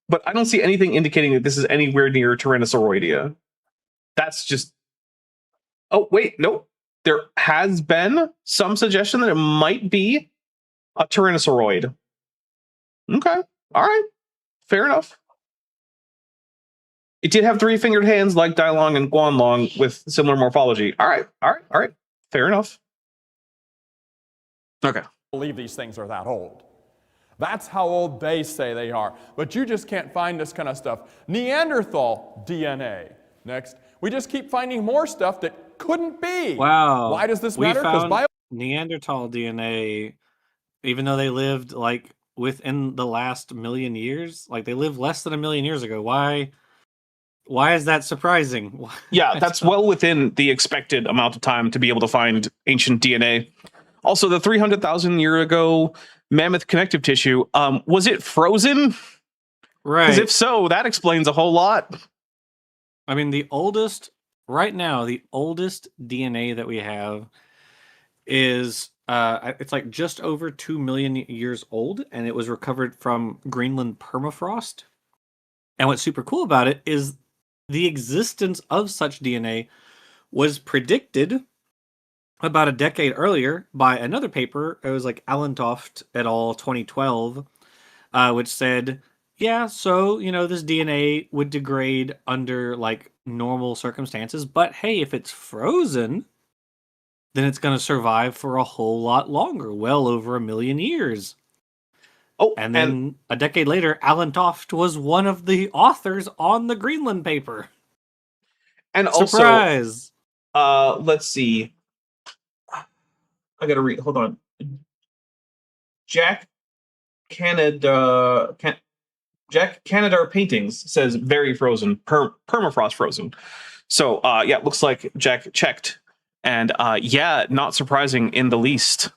A: But I don't see anything indicating that this is anywhere near Tyrannosauroidea. That's just... Oh, wait, nope. There has been some suggestion that it might be a Tyrannosauroid. Okay. All right. Fair enough. It did have 3-fingered hands like Dailong and Guanlong with similar morphology. All right. Fair enough. Okay.
B: Believe these things are that old. That's how old they say they are. But you just can't find this kind of stuff. Neanderthal DNA. Next. We just keep finding more stuff that couldn't be.
C: Wow.
B: Why does this
C: We
B: matter?
C: found Neanderthal DNA, even though they lived like within the last million years, like they lived less than 1 million years ago. Why is that surprising?
A: Yeah, that's well within the expected amount of time to be able to find ancient DNA. Also, the 300,000 year ago mammoth connective tissue, was it frozen?
C: Right.
A: Because if so, that explains a whole lot.
C: I mean, right now, the oldest DNA that we have is it's like just over 2 million years old, and it was recovered from Greenland permafrost. And what's super cool about it is the existence of such DNA was predicted about a decade earlier by another paper. It was like Allentoft et al. 2012, which said, yeah, so, this DNA would degrade under like normal circumstances, but hey, if it's frozen, then it's going to survive for a whole lot longer, well over 1 million years.
A: Oh,
C: and then a decade later, Allentoft was one of the authors on the Greenland paper.
A: And
C: surprise!
A: Also, let's see. I gotta read. Hold on. Jack Canada Paintings says very frozen, permafrost frozen. So yeah, looks like Jack checked, and yeah, not surprising in the least.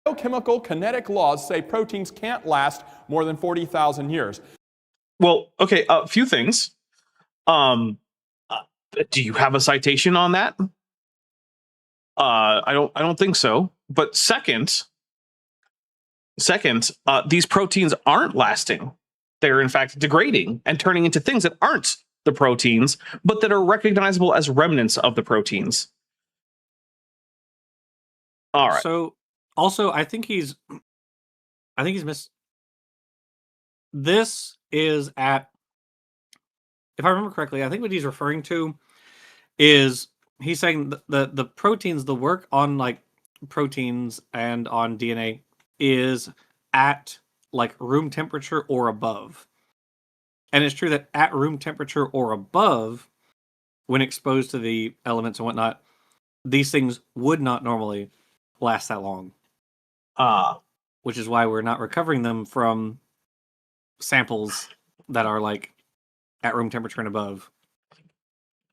B: Biochemical kinetic laws say proteins can't last more than 40,000 years.
A: Well, okay, a few things. Do you have a citation on that? I don't think so. But second, these proteins aren't lasting. They're in fact degrading and turning into things that aren't the proteins, but that are recognizable as remnants of the proteins. All right.
C: So also, I think he's missed. This is at, if I remember correctly, I think what he's referring to is he's saying the proteins, the work on like proteins and on DNA is at like room temperature or above. And it's true that at room temperature or above, when exposed to the elements and whatnot, these things would not normally last that long. Which is why we're not recovering them from samples that are like at room temperature and above.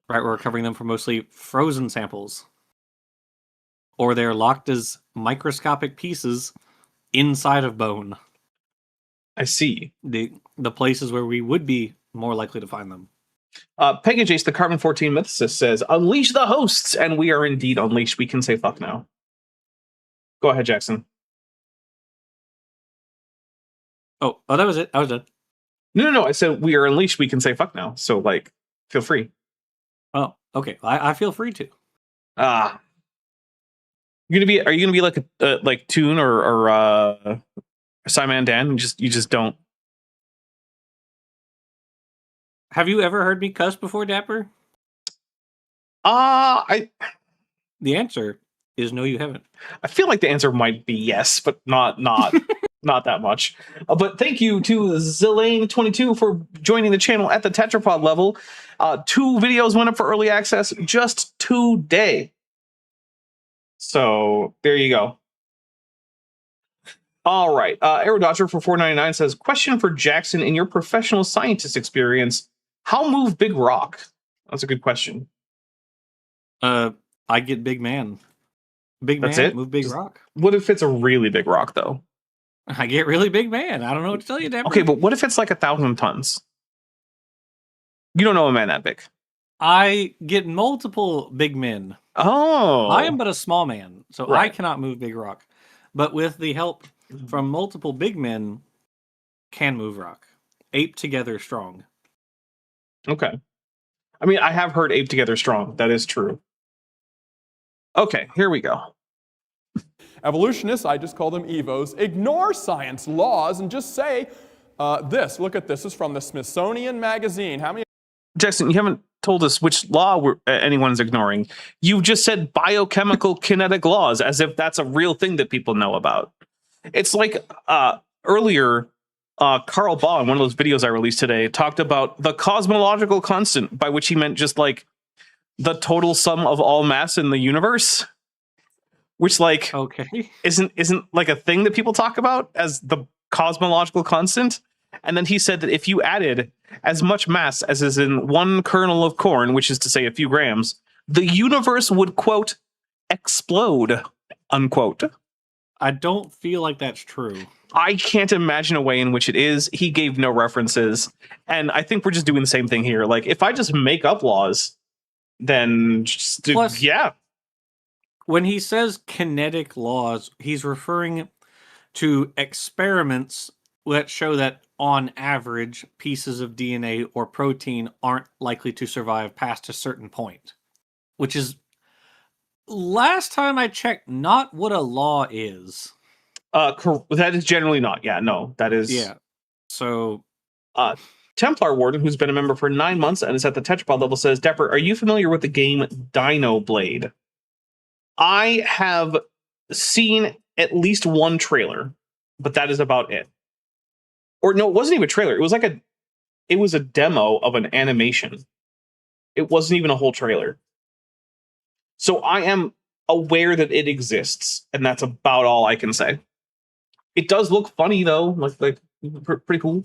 C: Right, we're recovering them from mostly frozen samples. Or they're locked as microscopic pieces inside of bone.
A: I see.
C: The places where we would be more likely to find them.
A: Pegajace, the Carbon-14 mythicist, says, unleash the hosts, and we are indeed unleashed. We can say fuck now. Go ahead, Jackson.
C: Oh, that was it. I was done.
A: No. I said we are unleashed. We can say fuck now. So, like, feel free.
C: Oh, okay. I feel free to.
A: Are you gonna be like a like Toon or Simon Dan? You just don't.
C: Have you ever heard me cuss before, Dapper?
A: The
C: answer is no, you haven't.
A: I feel like the answer might be yes, but not not that much. But thank you to Zilane22 for joining the channel at the tetrapod level. 2 videos went up for early access just today. So there you go. All right. Aerododger for $4.99 says, question for Jackson, in your professional scientist experience, how move big rock? That's a good question.
C: I get big man.
A: That's it?
C: Move big rock.
A: What if it's a really big rock, though?
C: I get really big man. I don't know what to tell you, Dapper.
A: Okay, but what if it's like 1,000 tons? You don't know a man that big.
C: I get multiple big men.
A: Oh.
C: I am but a small man, so
A: Right.
C: I cannot move big rock. But with the help from multiple big men, can move rock. Ape together strong.
A: Okay. I mean, I have heard ape together strong. That is true. Okay, here we go.
B: Evolutionists, I just call them Evos, ignore science laws and just say this. Look at this. This is from the Smithsonian Magazine. How many?
A: Jackson, you haven't told us which law anyone's ignoring. You just said biochemical kinetic laws as if that's a real thing that people know about. It's like earlier, Carl Baugh, in one of those videos I released today, talked about the cosmological constant, by which he meant just like the total sum of all mass in the universe, which like isn't like a thing that people talk about as the cosmological constant. And then he said that if you added as much mass as is in one kernel of corn, which is to say a few grams, the universe would, quote, explode, unquote.
C: I don't feel like that's true.
A: I can't imagine a way in which it is. He gave no references. And I think we're just doing the same thing here. Like, if I just make up laws, then just,
C: plus,
A: yeah.
C: When he says kinetic laws, he's referring to experiments that show that on average, pieces of DNA or protein aren't likely to survive past a certain point, which is, last time I checked, not what a law is.
A: That is generally not. Yeah, no, that is.
C: Yeah. So,
A: Templar Warden, who's been a member for 9 months and is at the Tetrapod level, says, Dapper, are you familiar with the game Dino Blade? I have seen at least one trailer, but that is about it. Or no, it wasn't even a trailer. It was a demo of an animation. It wasn't even a whole trailer. So I am aware that it exists, and that's about all I can say. It does look funny though, like pretty cool.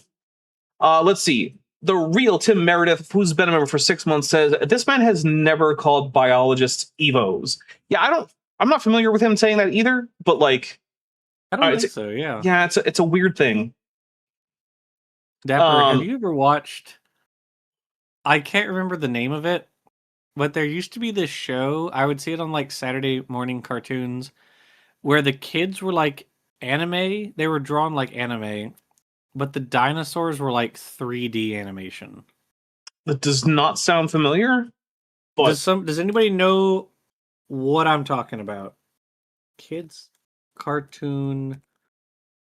A: Let's see. The real Tim Meredith, who's been a member for 6 months, says this man has never called biologists Evos. Yeah, I'm not familiar with him saying that either. But like,
C: I don't think so. Yeah.
A: Yeah, it's a weird thing.
C: Dapper, have you ever watched? I can't remember the name of it, but there used to be this show. I would see it on like Saturday morning cartoons, where the kids were like anime. They were drawn like anime, but the dinosaurs were like 3D animation.
A: That does not sound familiar. But
C: does anybody know what I'm talking about? Kids cartoon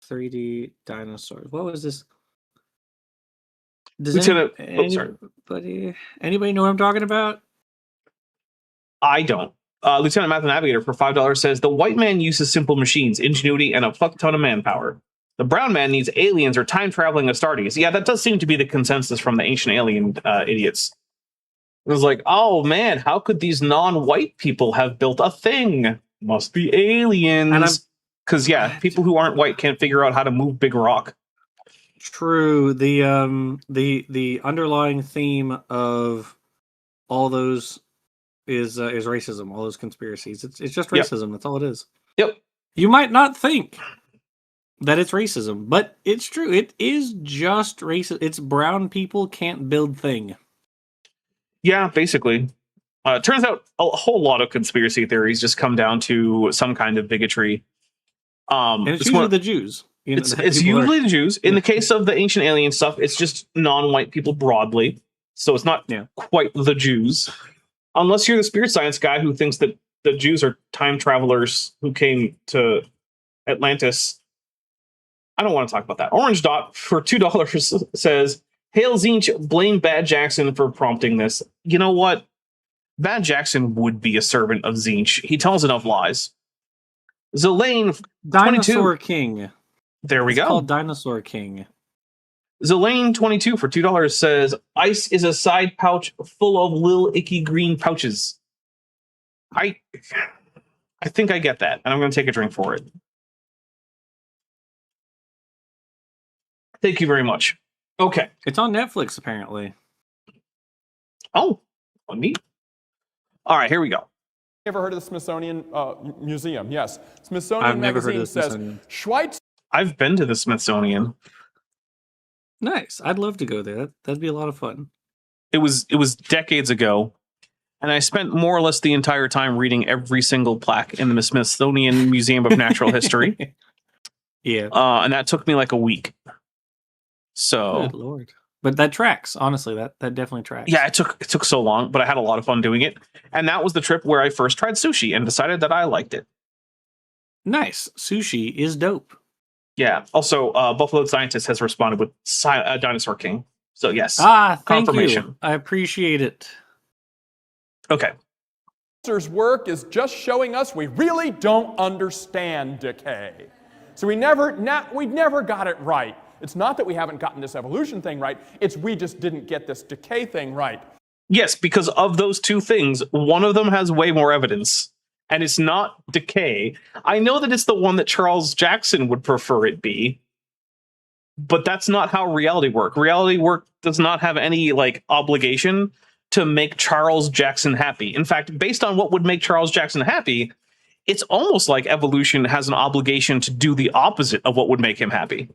C: 3D dinosaurs. What was this? Does anybody know what I'm talking about?
A: I don't. Lieutenant Math Navigator for $5 says the white man uses simple machines, ingenuity, and a fuck ton of manpower. The brown man needs aliens or time traveling Astartes. Yeah, that does seem to be the consensus from the ancient alien idiots. It was like, oh man, how could these non-white people have built a thing? Must be aliens. Because yeah, people who aren't white can't figure out how to move big rock.
C: True. The underlying theme of all those is racism. All those conspiracies. It's just racism. Yep. That's all it is.
A: Yep.
C: You might not think that it's racism, but it's true. It is just racist. It's brown people can't build thing.
A: Yeah, basically. It turns out a whole lot of conspiracy theories just come down to some kind of bigotry.
C: And it's usually the Jews. You know,
A: it's usually the Jews. In the case of the ancient alien stuff, it's just non-white people broadly. So it's not quite the Jews. Unless you're the spirit science guy who thinks that the Jews are time travelers who came to Atlantis. I don't want to talk about that. Orange Dot for $2 says, Hail Zinch, blame Bad Jackson for prompting this. You know what? Bad Jackson would be a servant of Zinch. He tells enough lies. Zelane,
C: Dinosaur King.
A: There we go.
C: It's called Dinosaur King.
A: Zelane 22 for $2 says, ice is a side pouch full of little icky green pouches. I think I get that, and I'm going to take a drink for it. Thank you very much. Okay.
C: It's on Netflix, apparently.
A: Oh, neat. All right, here we go.
B: Ever heard of the Smithsonian Museum? Yes. Smithsonian
C: I've never heard
B: Magazine
C: of the Smithsonian.
B: says Schweitzer.
A: I've been to the Smithsonian.
C: Nice. I'd love to go there. That'd be a lot of fun.
A: It was decades ago, and I spent more or less the entire time reading every single plaque in the Smithsonian Museum of Natural History.
C: Yeah.
A: And that took me like a week. So
C: good Lord. But that tracks, honestly. That definitely tracks.
A: Yeah, it took so long, but I had a lot of fun doing it. And that was the trip where I first tried sushi and decided that I liked it.
C: Nice. Sushi is dope.
A: Yeah. Also, Buffalo Scientist has responded with Dinosaur King. So yes.
C: Thank
A: confirmation.
C: you. I appreciate it.
A: Okay.
B: Professor's work is just showing us we really don't understand decay. So we never got it right. It's not that we haven't gotten this evolution thing right, it's we just didn't get this decay thing right.
A: Yes, because of those two things, one of them has way more evidence, and it's not decay. I know that it's the one that Charles Jackson would prefer it be, but that's not how reality work. Reality work does not have any obligation to make Charles Jackson happy. In fact, based on what would make Charles Jackson happy, it's almost like evolution has an obligation to do the opposite of what would make him happy.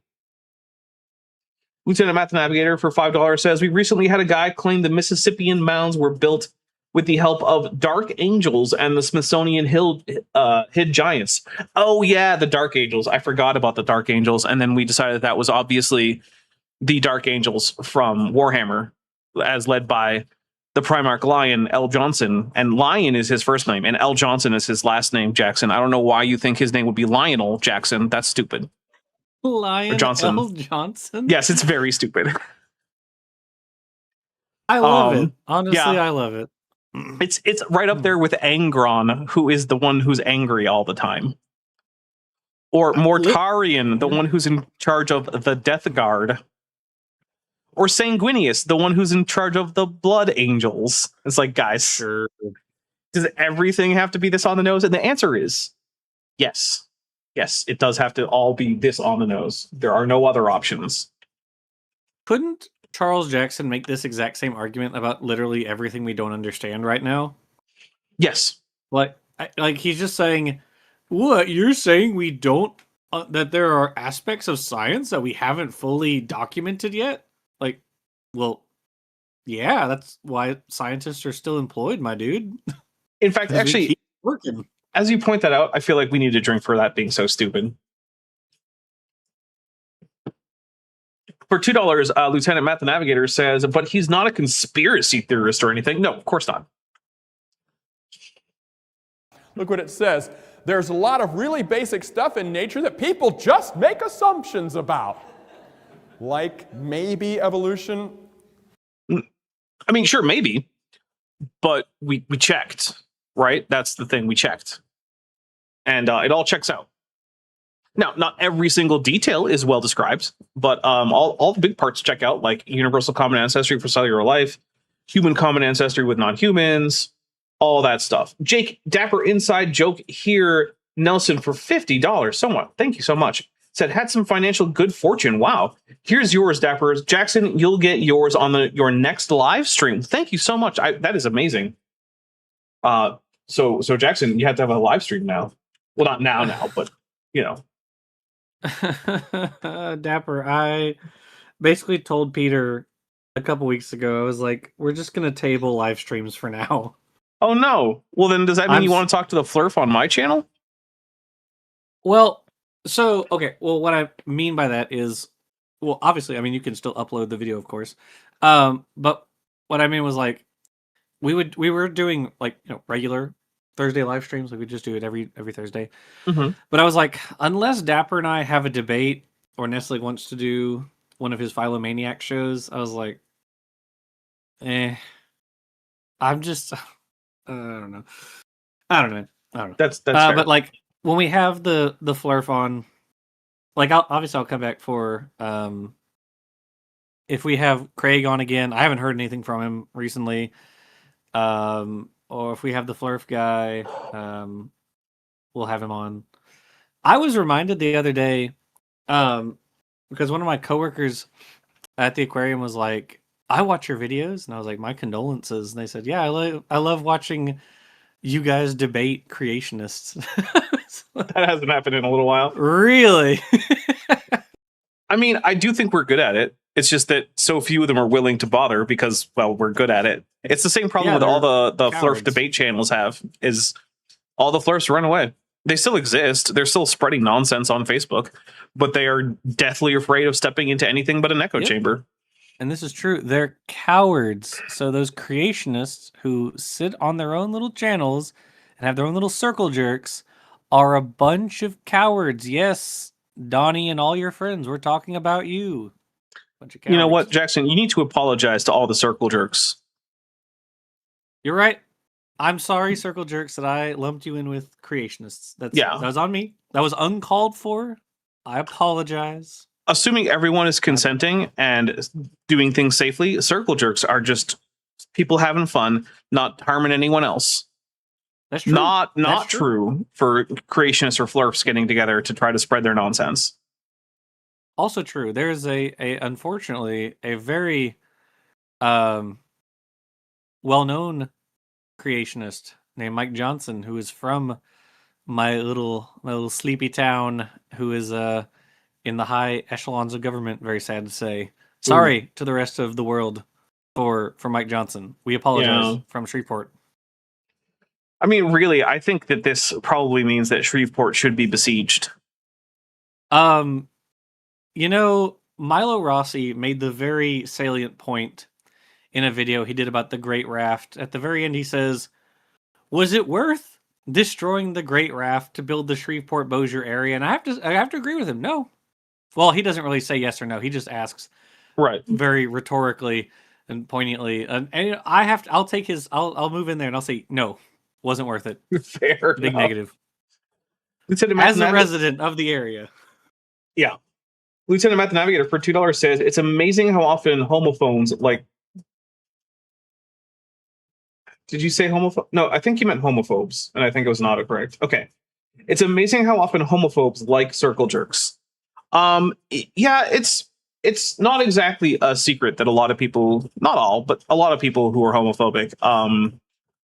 A: Lieutenant Math Navigator for $5 says, we recently had a guy claim the Mississippian mounds were built with the help of dark angels and the Smithsonian hid giants. Oh yeah, the dark angels. I forgot about the dark angels. And then we decided that was obviously the dark angels from Warhammer, as led by the Primarch Lion, L. Johnson. And Lion is his first name, and L. Johnson is his last name, Jackson. I don't know why you think his name would be Lionel Jackson. That's stupid.
C: Lion
A: Johnson.
C: L. Johnson?
A: Yes, it's very stupid.
C: I love it. Honestly, yeah. I love it.
A: It's right up there with Angron, who is the one who's angry all the time. Or Mortarion, the one who's in charge of the Death Guard. Or Sanguinius, the one who's in charge of the Blood Angels. It's like, guys,
C: sure.
A: Does everything have to be this on the nose? And the answer is yes. Yes, it does have to all be this on the nose. There are no other options.
C: Couldn't Charles Jackson make this exact same argument about literally everything we don't understand right now?
A: Yes.
C: Like he's just saying, what, you're saying we don't, that there are aspects of science that we haven't fully documented yet? Like, well, yeah, that's why scientists are still employed, my dude.
A: In fact, actually,
C: working.
A: As you point that out, I feel like we need a drink for that being so stupid. For $2, Lieutenant Matt the Navigator says, but he's not a conspiracy theorist or anything. No, of course not.
B: Look what it says. There's a lot of really basic stuff in nature that people just make assumptions about. Like maybe evolution?
A: I mean, sure, maybe. But we checked, right? That's the thing, we checked. And it all checks out. Now, not every single detail is well described, but all the big parts check out, like universal common ancestry for cellular life, human common ancestry with non-humans, all that stuff. Jake, Dapper Inside Joke here, Nelson for $50. Somewhat. Thank you so much. Said, had some financial good fortune. Wow. Here's yours, Dapper. Jackson, you'll get yours on your next live stream. Thank you so much. That is amazing. So Jackson, you have to have a live stream now. Well, not now, but you know.
C: Dapper, I basically told Peter a couple weeks ago, I was like, we're just going to table live streams for now.
A: Oh, no. Well, then does that mean you want to talk to the Flurf on my channel?
C: Well, so, okay. Well, what I mean by that is, well, obviously, I mean, you can still upload the video, of course. But what I mean was like, we were doing like, regular Thursday live streams. Like we just do it every Thursday.
A: Mm-hmm.
C: But I was like, unless Dapper and I have a debate or Nestle wants to do one of his Philomaniac shows, I was like, I'm just, I don't know.
A: That's fair.
C: But like when we have the Flurf on, like I'll come back for if we have Craig on again. I haven't heard anything from him recently. Or if we have the Flurf guy, we'll have him on. I was reminded the other day, because one of my coworkers at the aquarium was like, I watch your videos, and I was like, my condolences. And they said, yeah, I love watching you guys debate creationists.
A: That hasn't happened in a little while.
C: Really?
A: I mean, I do think we're good at it. It's just that so few of them are willing to bother because, well, we're good at it. It's the same problem with all the Flurf debate channels have, is all the Flurfs run away. They still exist. They're still spreading nonsense on Facebook, but they are deathly afraid of stepping into anything but an echo chamber.
C: And this is true. They're cowards. So those creationists who sit on their own little channels and have their own little circle jerks are a bunch of cowards. Yes, Donnie and all your friends, we're talking about you. Bunch of cowards.
A: You know what, Jackson? You need to apologize to all the circle jerks.
C: You're right. I'm sorry, circle jerks, that I lumped you in with creationists. That was on me. That was uncalled for. I apologize.
A: Assuming everyone is consenting and doing things safely, circle jerks are just people having fun, not harming anyone else.
C: That's true.
A: Not true for creationists or flurfs getting together to try to spread their nonsense.
C: Also true. There's unfortunately a very well-known creationist named Mike Johnson, who is from my little sleepy town, who is in the high echelons of government. Very sad to say. Sorry to the rest of the world for Mike Johnson. We apologize from Shreveport.
A: I mean, really, I think that this probably means that Shreveport should be besieged.
C: You know, Milo Rossi made the very salient point in a video he did about the Great Raft. At the very end, he says, "Was it worth destroying the Great Raft to build the Shreveport-Bossier area?" And I have to agree with him. No. Well, he doesn't really say yes or no. He just asks,
A: right,
C: very rhetorically and poignantly. And I'll move in there and I'll say no. Wasn't worth it.
A: Fair
C: Big
A: enough.
C: negative.
A: Lieutenant
C: As a resident of the area.
A: Yeah. Lieutenant Matt the Navigator for $2 says, it's amazing how often homophones like... Did you say homophobe? No, I think you meant homophobes, and I think it was not correct. Okay. It's amazing how often homophobes like circle jerks. Yeah, it's not exactly a secret that a lot of people, not all, but a lot of people who are homophobic,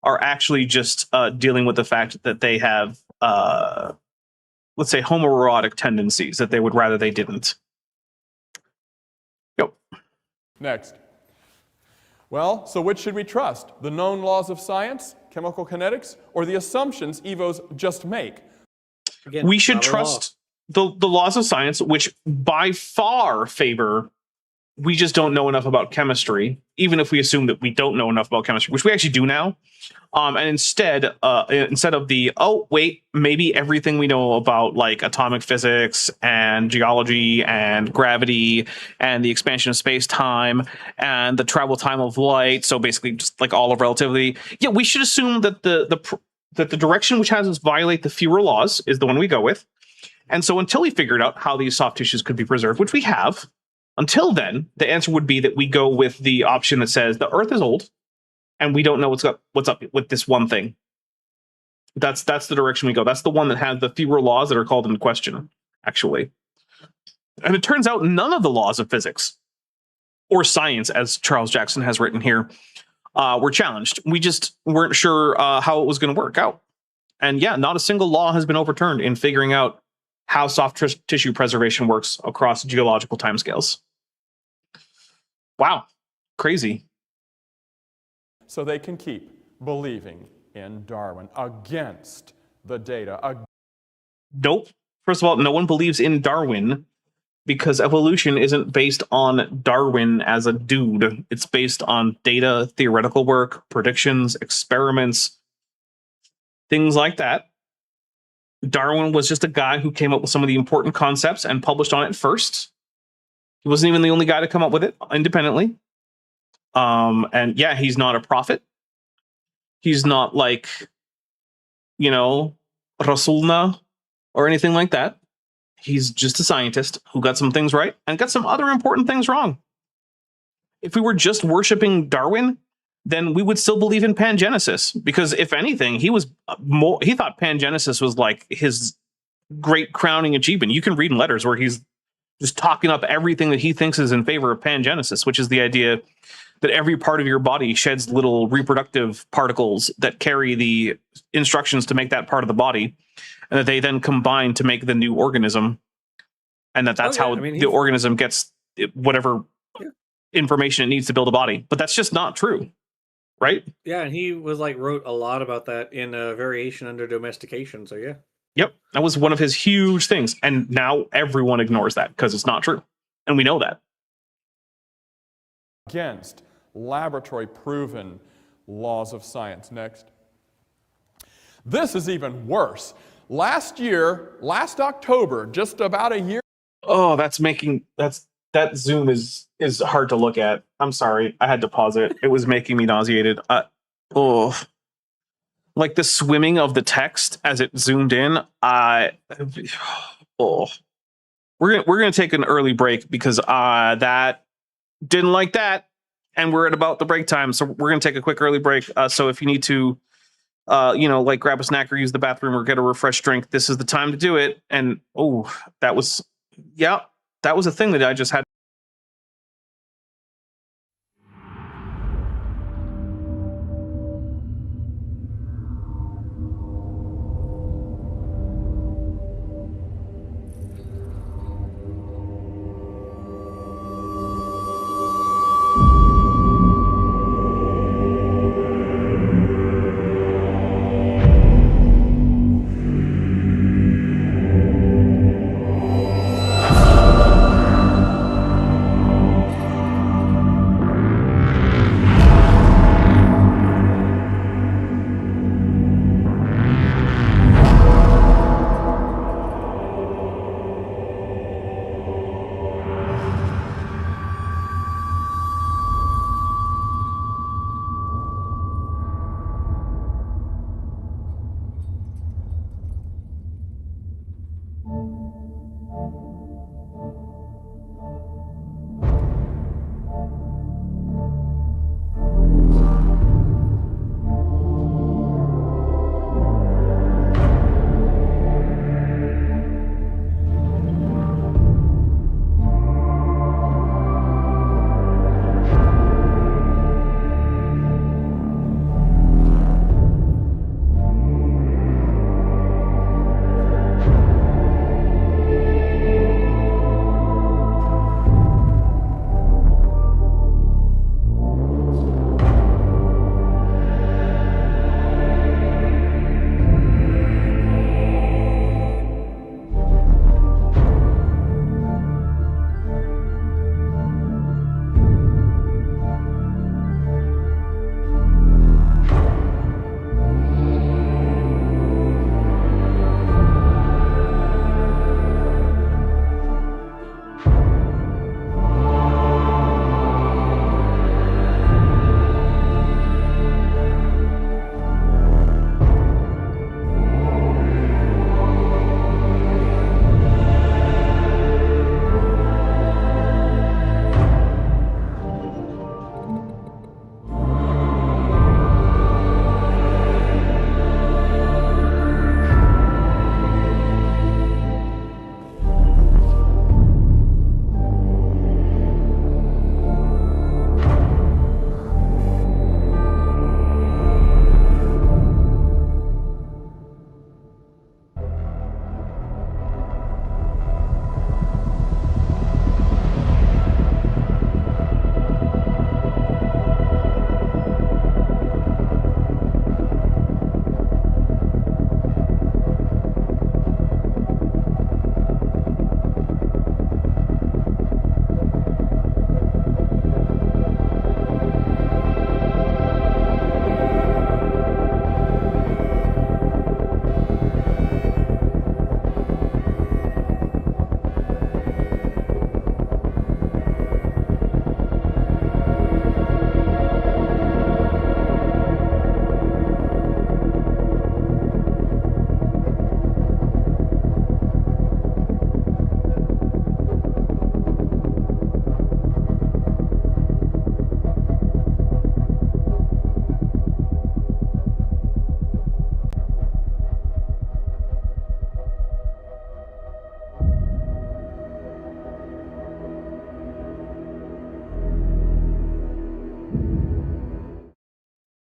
A: are actually just dealing with the fact that they have, let's say, homoerotic tendencies that they would rather they didn't. Yep.
B: Next. Well, so which should we trust? The known laws of science, chemical kinetics, or the assumptions EVOs just make?
A: Again, we should trust the laws of science, which by far favor... We just don't know enough about chemistry, even if we assume that we don't know enough about chemistry, which we actually do now. And instead of the, oh, wait, maybe everything we know about like atomic physics and geology and gravity and the expansion of space-time and the travel time of light, so basically just like all of relativity, yeah, we should assume that the direction which has us violate the fewer laws is the one we go with. And so until we figured out how these soft tissues could be preserved, which we have, until then, the answer would be that we go with the option that says the Earth is old, and we don't know what's up with this one thing. That's the direction we go. That's the one that has the fewer laws that are called into question, actually. And it turns out none of the laws of physics or science, as Charles Jackson has written here, were challenged. We just weren't sure how it was going to work out. And yeah, not a single law has been overturned in figuring out how soft tissue preservation works across geological timescales. Wow. Crazy.
B: So they can keep believing in Darwin against the data.
A: Nope. First of all, no one believes in Darwin because evolution isn't based on Darwin as a dude. It's based on data, theoretical work, predictions, experiments, things like that. Darwin was just a guy who came up with some of the important concepts and published on it first. He wasn't even the only guy to come up with it independently. And yeah, he's not a prophet. He's not like, Rasulna or anything like that. He's just a scientist who got some things right and got some other important things wrong. If we were just worshiping Darwin, then we would still believe in pangenesis, because if anything, he thought pangenesis was like his great crowning achievement. You can read in letters where he's just talking up everything that he thinks is in favor of pangenesis, which is the idea that every part of your body sheds little reproductive particles that carry the instructions to make that part of the body, and that they then combine to make the new organism, and that's how the organism gets whatever information it needs to build a body. But that's just not true. Right?
C: Yeah, and he wrote a lot about that in a Variation Under Domestication, so yeah.
A: Yep, that was one of his huge things, and now everyone ignores that because it's not true, and we know that.
B: Against laboratory-proven laws of science. Next. This is even worse. Last October, just about a year.
A: Oh, that zoom is hard to look at. I'm sorry, I had to pause it. It was making me nauseated. Oh, like the swimming of the text as it zoomed in. Oh, we're gonna take an early break because that didn't like that, and we're at about the break time, so we're gonna take a quick early break. So if you need to, like grab a snack or use the bathroom or get a refreshed drink, this is the time to do it. And that was a thing that I just had.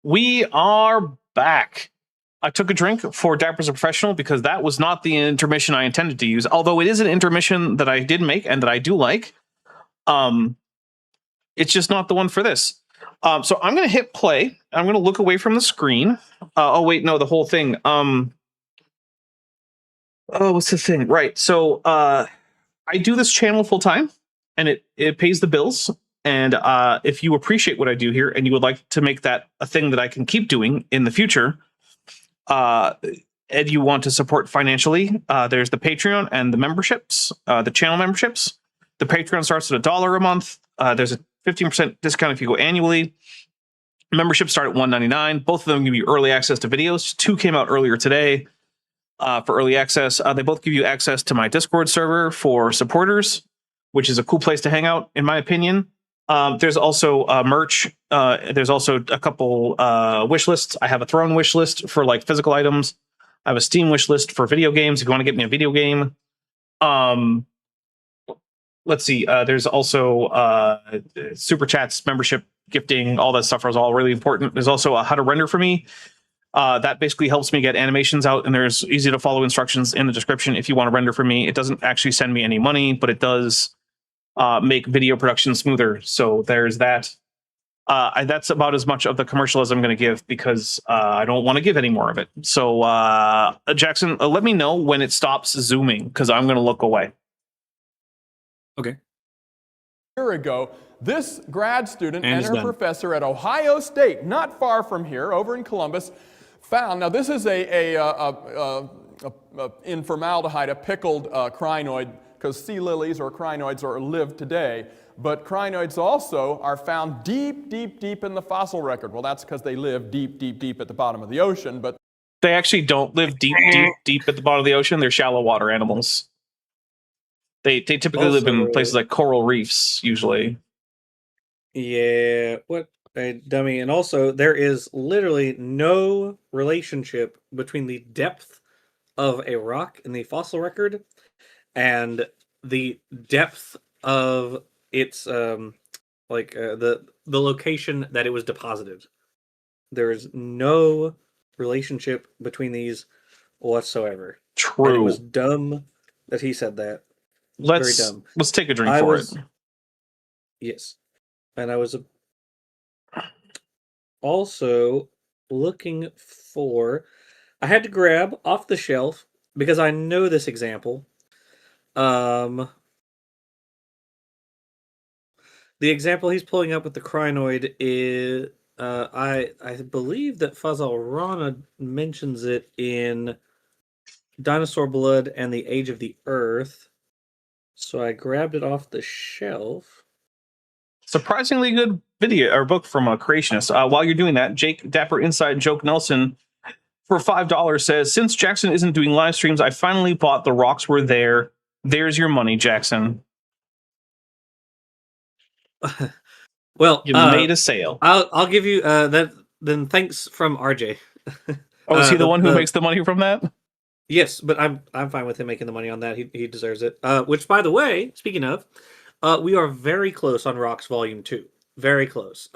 A: We are back. I took a drink for Diapers a Professional because that was not the intermission I intended to use, although it is an intermission that I did make and that I do like. It's just not the one for this. So I'm going to hit play. I'm going to look away from the screen. Oh, wait, no, the whole thing. What's the thing? Right. So I do this channel full time and it pays the bills. And if you appreciate what I do here and you would like to make that a thing that I can keep doing in the future, and and you want to support financially, there's the Patreon and the memberships, the channel memberships. The Patreon starts at $1 a month. There's a 15% discount if you go annually. Memberships start at $1.99. Both of them give you early access to videos. 2 came out earlier today for early access. They both give you access to my Discord server for supporters, which is a cool place to hang out, in my opinion. There's also merch. There's also a couple wish lists. I have a Throne wish list for like physical items. I have a Steam wish list for video games if you want to get me a video game. Let's see. There's also super chats, membership, gifting, all that stuff is all really important. There's also a how to render for me. That basically helps me get animations out, and there's easy to follow instructions in the description if you want to render for me. It doesn't actually send me any money, but it does make video production smoother. So there's that. That's about as much of the commercial as I'm going to give because I don't want to give any more of it. So Jackson, let me know when it stops zooming because I'm going to look away.
C: Okay.
B: A year ago, this grad student
C: And
B: and
C: it's
B: her
C: done.
B: professor at Ohio State, not far from here, over in Columbus, found, now this is in formaldehyde, a pickled crinoid, because sea lilies or crinoids live today, but crinoids also are found deep, deep, deep in the fossil record. Well, that's because they live deep, deep, deep at the bottom of the ocean, but
A: They actually don't live deep, deep, deep at the bottom of the ocean. They're shallow water animals. They typically live in
C: Also-
A: places like coral reefs, usually.
C: Yeah, what a dummy. And also, there is literally no relationship between the depth of a rock in the fossil record and the depth of its the location that it was deposited. There is no relationship between these whatsoever. And it
A: True.
C: was dumb that he said that. Very dumb.
A: Let's take a drink
C: I
A: for
C: was-
A: it.
C: Yes. And I was also looking for. I had to grab off the shelf because I know this example. The example he's pulling up with the crinoid is. I believe that Fazal Rana mentions it in Dinosaur Blood and the Age of the Earth. So I grabbed it off the shelf.
A: Surprisingly good video or book from a creationist. While you're doing that, Jake Dapper Inside Joke Nelson for $5 says, since Jackson isn't doing live streams, I finally bought The Rocks Were There. There's your money, Jackson.
C: Well,
A: You made a sale.
C: I'll give you that. Then thanks from RJ.
A: Oh, is he the one who
C: the-
A: makes the money from that?
C: Yes, but I'm fine with him making the money on that. He deserves it. Which, by the way, speaking of, we are very close on Rocks Volume 2. Very close.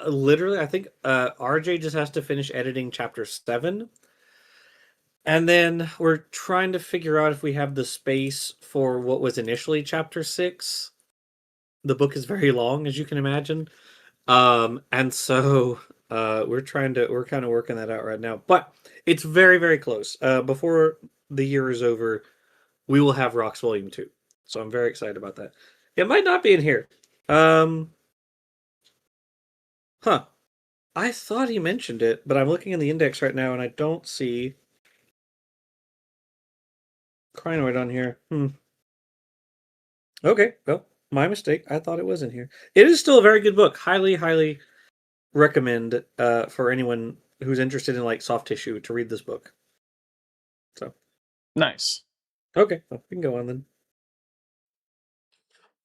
C: Literally, I think RJ just has to finish editing Chapter 7. And then we're trying to figure out if we have the space for what was initially Chapter 6. The book is very long, as you can imagine. And so we're kind of working that out right now. But it's very, very close. Before the year is over, we will have Rocks Volume 2. So I'm very excited about that. It might not be in here. I thought he mentioned it, but I'm looking in the index right now and I don't see crinoid on here. Okay, well, my mistake. I thought it was in here. It is still a very good book. Highly, highly recommend for anyone who's interested in like soft tissue to read this book. So
A: Nice.
C: okay, well, we can go on then.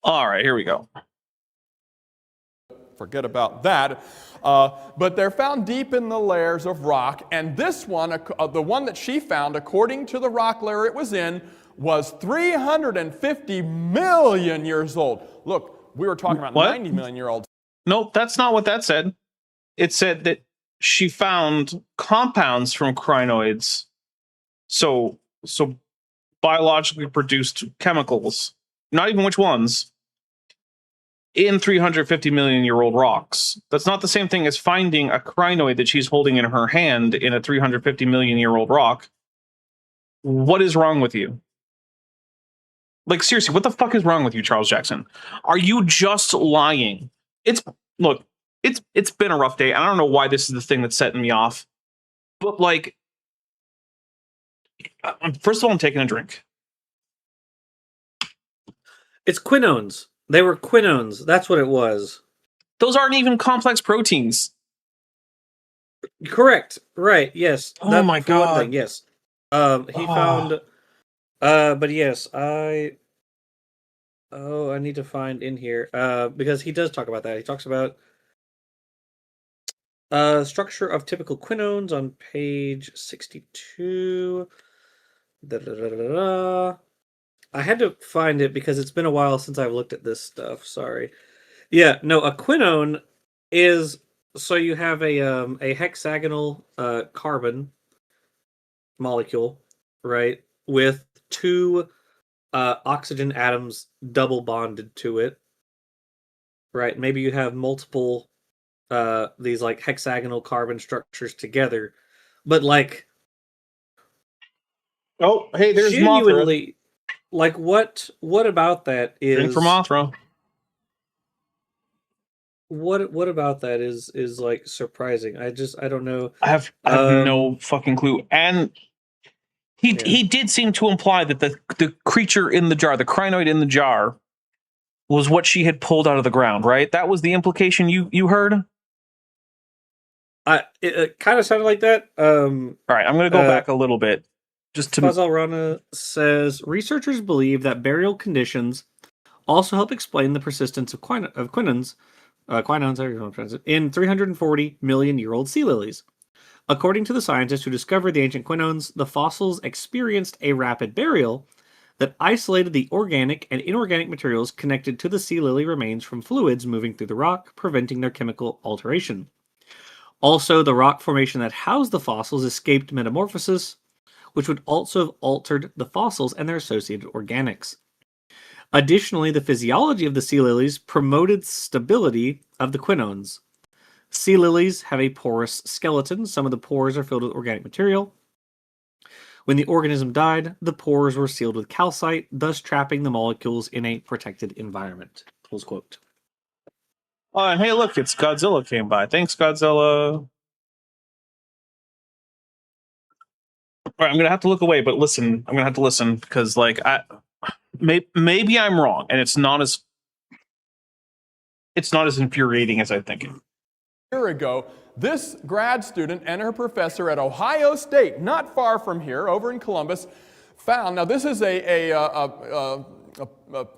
A: All right, here we go.
B: forget about that. But they're found deep in the layers of rock, and this one, the one that she found, according to the rock layer it was in, was 350 million years old. Look, we were talking about
A: What?
B: 90 million year olds.
A: Nope, that's not what that said. It said that she found compounds from crinoids, so biologically produced chemicals, not even which ones, in 350 million year old rocks. That's not the same thing as finding a crinoid that she's holding in her hand in a 350 million year old rock. What is wrong with you? Like, seriously, what the fuck is wrong with you, Charles Jackson? Are you just lying? It's been a rough day. I don't know why this is the thing that's setting me off. But like, First of all, I'm taking a drink.
C: It's quinones. They were quinones. That's what it was.
A: Those aren't even complex proteins.
C: Correct. Right. Yes.
A: Oh my
C: for one
A: God.
C: thing, yes. He found. But yes, I need to find in here. Because he does talk about that. He talks about structure of typical quinones on page 62. Da-da-da-da-da. I had to find it because it's been a while since I've looked at this stuff. Sorry. Yeah, no, a quinone is so you have a hexagonal carbon molecule, right, with two oxygen atoms double bonded to it, right? Maybe you have multiple these like hexagonal carbon structures together, but like
A: Oh, hey, there's Mothra.
C: genuinely, like what about that is
A: Drink for Mothra.
C: What about that is like surprising? I don't know.
A: I have no fucking clue. And he did seem to imply that the creature in the jar, the crinoid in the jar, was what she had pulled out of the ground, right? That was the implication you heard?
C: It kind of sounded like that.
A: All right, I'm going to go back a little bit. Just to
C: Fazal Rana says researchers believe that burial conditions also help explain the persistence of quinones in 340 million-year-old sea lilies. According to the scientists who discovered the ancient quinones, the fossils experienced a rapid burial that isolated the organic and inorganic materials connected to the sea lily remains from fluids moving through the rock, preventing their chemical alteration. Also, the rock formation that housed the fossils escaped metamorphosis, which would also have altered the fossils and their associated organics. Additionally, the physiology of the sea lilies promoted stability of the quinones. Sea lilies have a porous skeleton. Some of the pores are filled with organic material. When the organism died, the pores were sealed with calcite, thus trapping the molecules in a protected environment. Close quote.
A: Oh, and hey, look, it's Godzilla came by. Thanks, Godzilla. All right, I'm gonna have to look away, but listen, I'm gonna have to listen because, like, maybe I'm wrong, and it's not as infuriating as I think.
B: A year ago, this grad student and her professor at Ohio State, not far from here, over in Columbus, found. Now, this is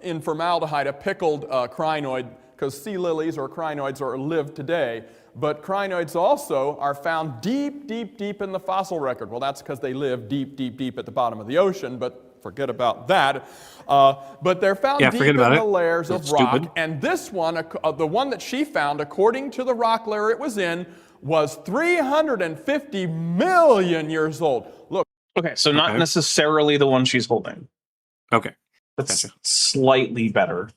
B: in formaldehyde, a pickled crinoid, because sea lilies or crinoids live today. But crinoids also are found deep, deep, deep in the fossil record. Well, that's because they live deep, deep, deep at the bottom of the ocean, but forget about that. But they're found deep in the layers of rock. And this one, the one that she found, according to the rock layer it was in, was 350 million years old. Look.
A: Okay, so not necessarily the one she's holding.
C: Okay.
A: That's slightly better.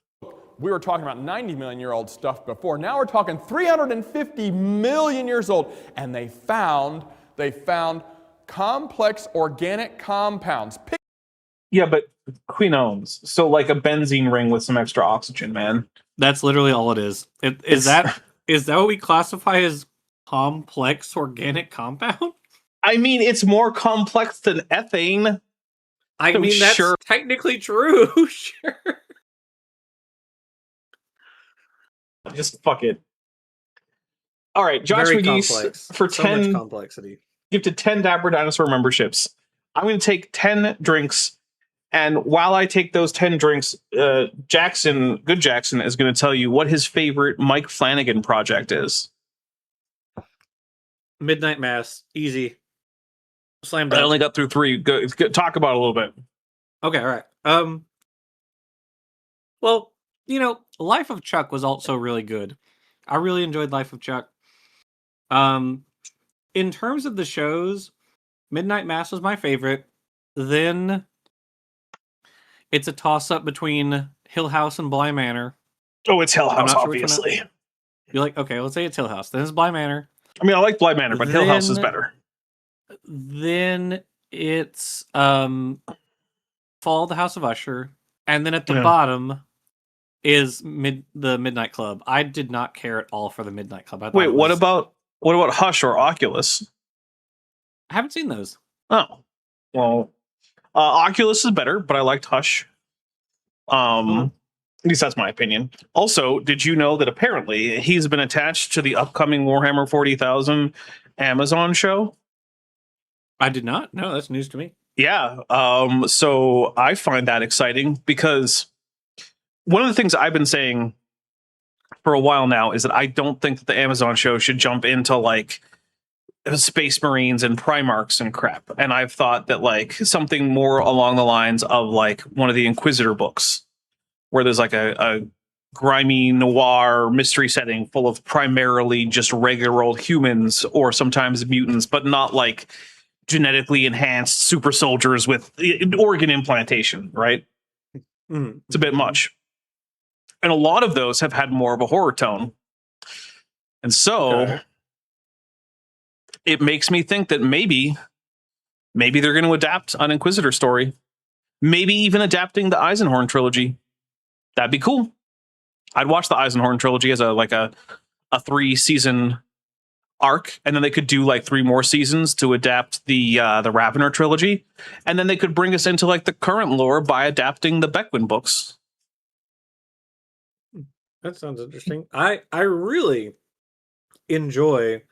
B: We were talking about 90 million year old stuff before. Now we're talking 350 million years old. And they found complex organic compounds.
A: Yeah, but quinones. So like a benzene ring with some extra oxygen, man.
C: That's literally all it is. Is that what we classify as complex organic compound?
A: I mean, it's more complex than ethane.
C: I mean, that's technically true. Sure.
A: Just fuck it. All right, Josh McGee for 10
C: much complexity.
A: Gifted 10 Dapper Dinosaur memberships. I'm going to take 10 drinks, and while I take those 10 drinks, Jackson is going to tell you what his favorite Mike Flanagan project is.
C: Midnight Mass, easy. Slam dunk.
A: I only got through 3. Go talk about it a little bit.
C: Okay, all right. Well, Life of Chuck was also really good. I really enjoyed Life of Chuck. In terms of the shows, Midnight Mass was my favorite. Then it's a toss-up between Hill House and Bly Manor.
A: Oh, it's Hill House, obviously.
C: You're like, okay, let's say it's Hill House. Then it's Bly Manor.
A: I mean, I like Bly Manor, but Hill House is better.
C: Then it's Fall of the House of Usher. And then at the bottom is the Midnight Club. I did not care at all for the Midnight Club.
A: Wait, what about Hush or Oculus?
C: I haven't seen those.
A: Oh, well, Oculus is better, but I liked Hush. At least that's my opinion. Also, did you know that apparently he's been attached to the upcoming Warhammer 40,000 Amazon show?
C: I did not. No, that's news to me.
A: Yeah. So I find that exciting because one of the things I've been saying for a while now is that I don't think that the Amazon show should jump into like Space Marines and Primarchs and crap. And I've thought that like something more along the lines of like one of the Inquisitor books where there's like a grimy noir mystery setting full of primarily just regular old humans or sometimes mutants, but not like genetically enhanced super soldiers with organ implantation, right? It's a bit much. And a lot of those have had more of a horror tone. And so it makes me think that maybe they're going to adapt an Inquisitor story. Maybe even adapting the Eisenhorn trilogy. That'd be cool. I'd watch the Eisenhorn trilogy as a 3-season arc, and then they could do like 3 more seasons to adapt the Ravener trilogy, and then they could bring us into like the current lore by adapting the Beckwin books.
C: That sounds interesting. I really enjoy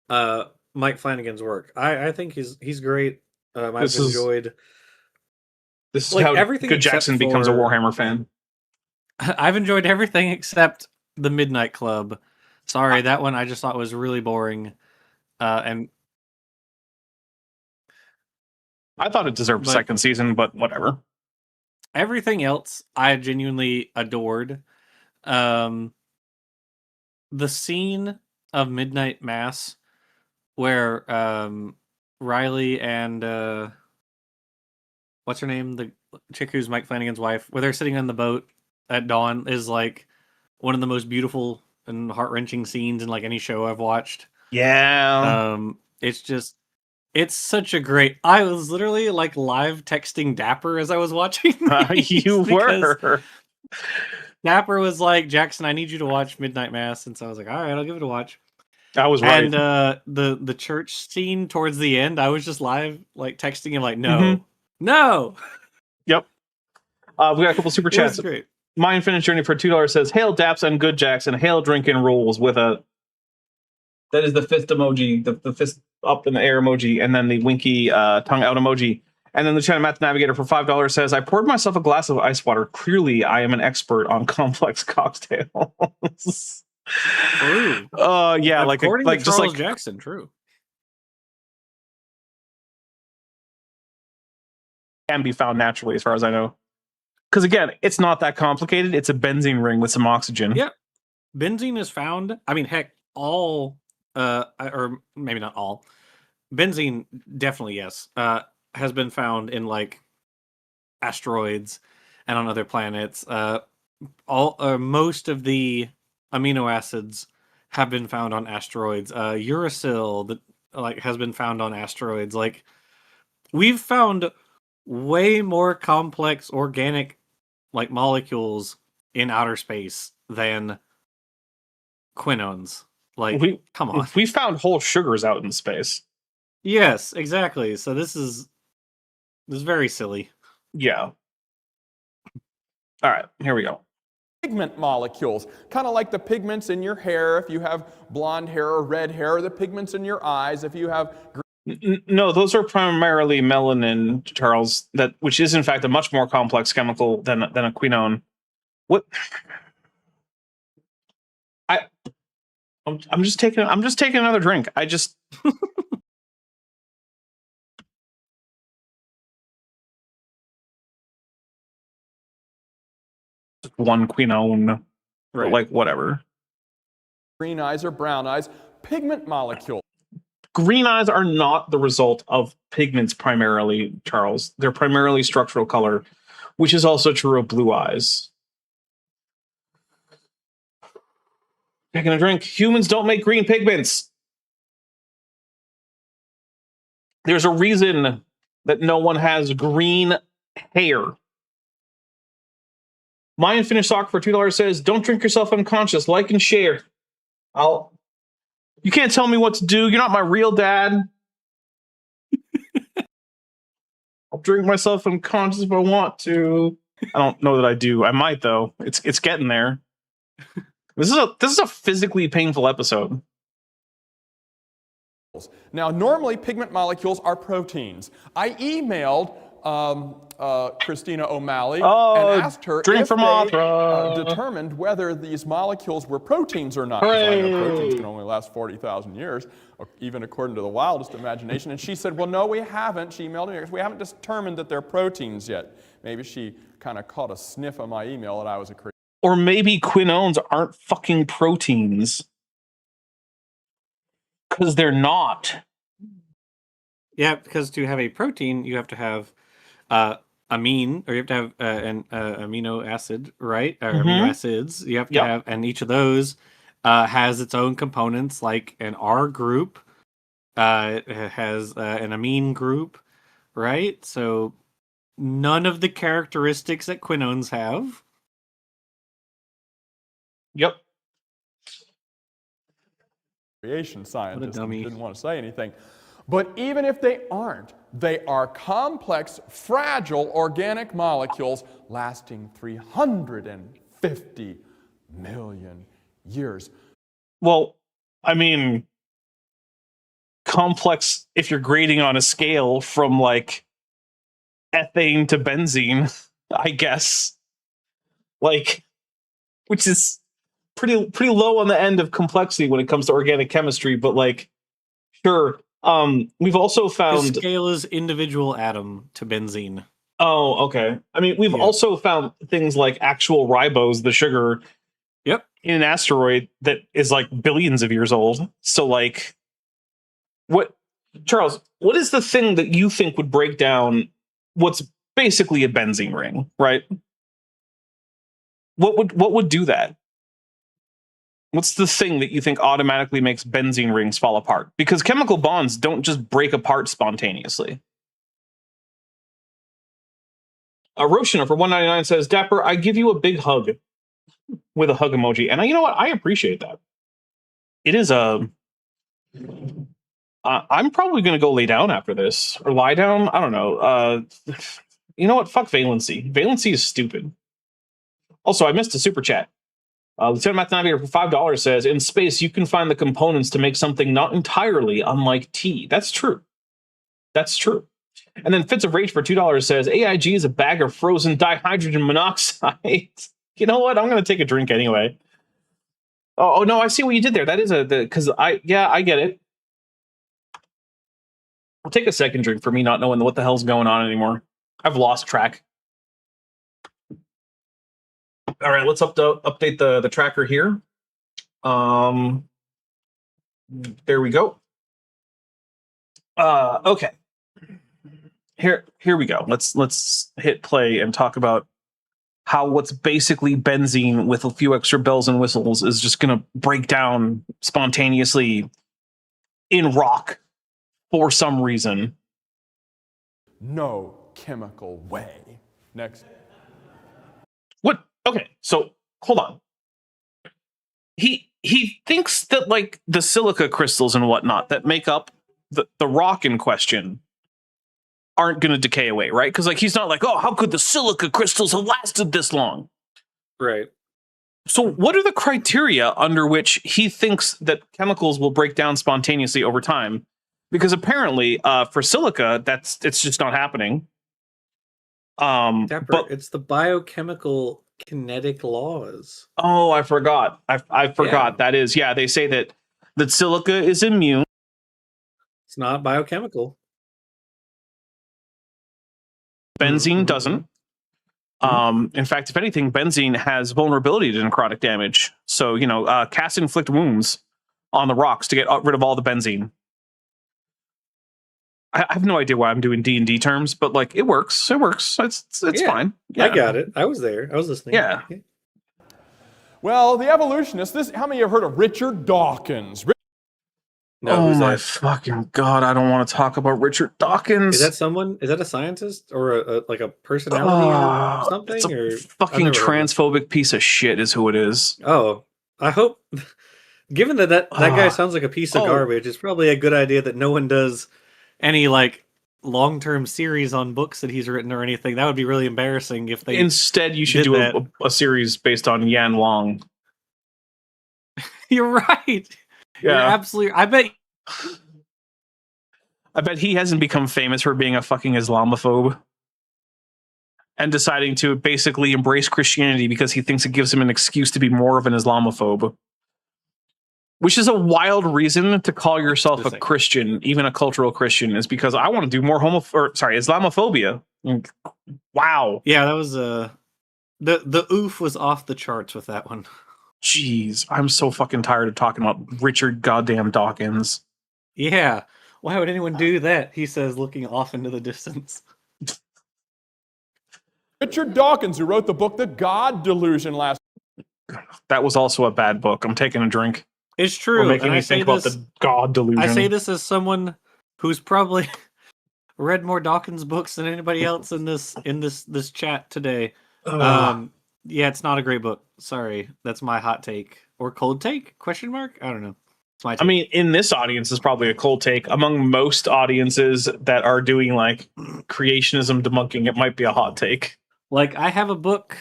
C: Mike Flanagan's work. I think he's great. I've enjoyed.
A: This is like how everything good Jackson becomes a Warhammer fan.
C: I've enjoyed everything except the Midnight Club. Sorry, that one I just thought was really boring. And
A: I thought it deserved a second season, but whatever.
C: Everything else I genuinely adored. The scene of Midnight Mass where Riley and what's her name? The chick who's Mike Flanagan's wife, where they're sitting on the boat at dawn is like one of the most beautiful and heart-wrenching scenes in like any show I've watched.
A: Yeah.
C: It's such a great. I was literally like live texting Dapper as I was watching.
A: You were.
C: Dapper was like, Jackson, I need you to watch Midnight Mass, and so I was like, all right, I'll give it a watch.
A: I was right.
C: And the church scene towards the end, I was just live like texting him like, no.
A: Yep. We got a couple super chats.
C: Great.
A: My Infinite Journey for $2 says, "Hail Daps and good Jackson. Hail drinking rules," with a. That is the fist emoji, the fist up in the air emoji, and then the winky tongue out emoji. And then the China Math Navigator for $5 says, "I poured myself a glass of ice water. Clearly, I am an expert on complex cocktails."
C: True.
A: Yeah,
C: according
A: like
C: to
A: just
C: Charles
A: like
C: Jackson. True.
A: Can be found naturally, as far as I know. Because again, it's not that complicated. It's a benzene ring with some oxygen.
C: Yeah, benzene is found. I mean, heck, all or maybe not all. Benzene, definitely yes, has been found in like asteroids and on other planets. Most of the amino acids have been found on asteroids. Uracil that has been found on asteroids. Like we've found way more complex organic like molecules in outer space than quinones. Like, come on.
A: We found whole sugars out in space.
C: Yes, exactly. So this is very silly.
A: Yeah. All right, here we go.
B: Pigment molecules, kind of like the pigments in your hair if you have blonde hair or red hair, or the pigments in your eyes if you have.
A: No, those are primarily melanin, Charles. Which is in fact a much more complex chemical than a quinone. What? I'm just taking another drink. I just. One quinone, right. Like whatever.
B: Green eyes or brown eyes, pigment molecule.
A: Green eyes are not the result of pigments primarily, Charles. They're primarily structural color, which is also true of blue eyes. Taking a drink. Humans don't make green pigments. There's a reason that no one has green hair. My Infinite Sock for $2 says, "Don't drink yourself unconscious. Like and share." You can't tell me what to do. You're not my real dad. I'll drink myself unconscious if I want to. I don't know that I do. I might though. It's getting there. This is a physically painful episode.
B: Now, normally pigment molecules are proteins. I emailed Christina O'Malley and asked her
A: drink
B: if
A: from
B: they
A: Mothra.
B: determined whether these molecules were proteins or not. Because I know proteins can only last 40,000 years, even according to the wildest imagination. And she said, well, no, we haven't. She emailed me, we haven't determined that they're proteins yet. Maybe she kind of caught a sniff of my email that I was a crazy.
A: Or maybe quinones aren't fucking proteins. Because they're not.
C: Yeah, because to have a protein, you have to have amine, or you have to have an amino acid, right? Or amino acids. You have to have, and each of those has its own components, like an R group has an amine group, right? So none of the characteristics that quinones have.
A: Yep.
B: Creation scientist didn't want to say anything. But even if they aren't, they are complex, fragile organic molecules lasting 350 million years.
A: Well, I mean, complex if you're grading on a scale from like ethane to benzene, I guess. Like, which is pretty low on the end of complexity when it comes to organic chemistry, but like, sure. We've also found
C: the scale is individual atom to benzene.
A: Oh, okay. I mean, we've also found things like actual ribose, the sugar, in an asteroid that is like billions of years old. So, like, Charles, what is the thing that you think would break down what's basically a benzene ring, right? What would do that? What's the thing that you think automatically makes benzene rings fall apart? Because chemical bonds don't just break apart spontaneously. Roshina for 199 says, Dapper, I give you a big hug with a hug emoji. And you know what? I appreciate that. It is a... I'm probably going to go lay down after this. Or lie down? I don't know. You know what? Fuck valency. Valency is stupid. Also, I missed a super chat. Lieutenant Math Navigator for $5 says, in space, you can find the components to make something not entirely unlike tea. That's true. That's true. And then Fits of Rage for $2 says, AIG is a bag of frozen dihydrogen monoxide. You know what? I'm going to take a drink anyway. Oh, no, I see what you did there. That is because I get it. I'll take a second drink for me not knowing what the hell's going on anymore. I've lost track. All right, let's update the tracker here. There we go. Okay. Here we go. Let's hit play and talk about how what's basically benzene with a few extra bells and whistles is just going to break down spontaneously in rock for some reason.
B: No chemical way. Next.
A: What? Okay, so hold on. He thinks that like the silica crystals and whatnot that make up the rock in question aren't going to decay away, right? Because like he's not like, oh, how could the silica crystals have lasted this long?
C: Right.
A: So what are the criteria under which he thinks that chemicals will break down spontaneously over time? Because apparently, for silica, it's just not happening.
C: Dapper,
A: but
C: it's the biochemical kinetic laws.
A: Oh, I forgot. I forgot. That is, they say that silica is immune.
C: It's not biochemical.
A: Benzene doesn't. In fact, if anything, benzene has vulnerability to necrotic damage. So, cast inflict wounds on the rocks to get rid of all the benzene. I have no idea why I'm doing D&D terms, but like it works. It works. It's fine. Yeah.
C: I got it. I was there. I was listening.
A: Yeah.
B: Well, the evolutionists. How many have heard of Richard Dawkins?
C: No,
A: oh my fucking god! I don't want to talk about Richard Dawkins.
C: Is that someone? Is that a scientist or a personality or something?
A: It's a
C: or
A: fucking transphobic piece of shit is who it is.
C: Oh, I hope. Given that guy sounds like a piece of garbage, it's probably a good idea that no one does any like long-term series on books that he's written or anything. That would be really embarrassing if they
A: Instead, you should
C: did
A: do
C: that.
A: a series based on Yan Wang.
C: You're right. You're
A: Yeah.
C: absolutely.
A: I bet he hasn't become famous for being a fucking Islamophobe and deciding to basically embrace Christianity because he thinks it gives him an excuse to be more of an Islamophobe. Which is a wild reason to call yourself a Christian, even a cultural Christian, is because I want to do more Islamophobia. Wow.
C: Yeah, that was the oof was off the charts with that one.
A: Jeez, I'm so fucking tired of talking about Richard goddamn Dawkins.
C: Yeah. Why would anyone do that? He says, looking off into the distance.
B: Richard Dawkins, who wrote the book The God Delusion last.
A: That was also a bad book. I'm taking a drink.
C: It's true.
A: Making me think about the God Delusion.
C: I say this as someone who's probably read more Dawkins books than anybody else in this chat today. Yeah, it's not a great book. Sorry, that's my hot take or cold take? Question mark? I don't know. It's my take.
A: I mean, in this audience is probably a cold take. Among most audiences that are doing like creationism debunking, it might be a hot take.
C: Like I have a book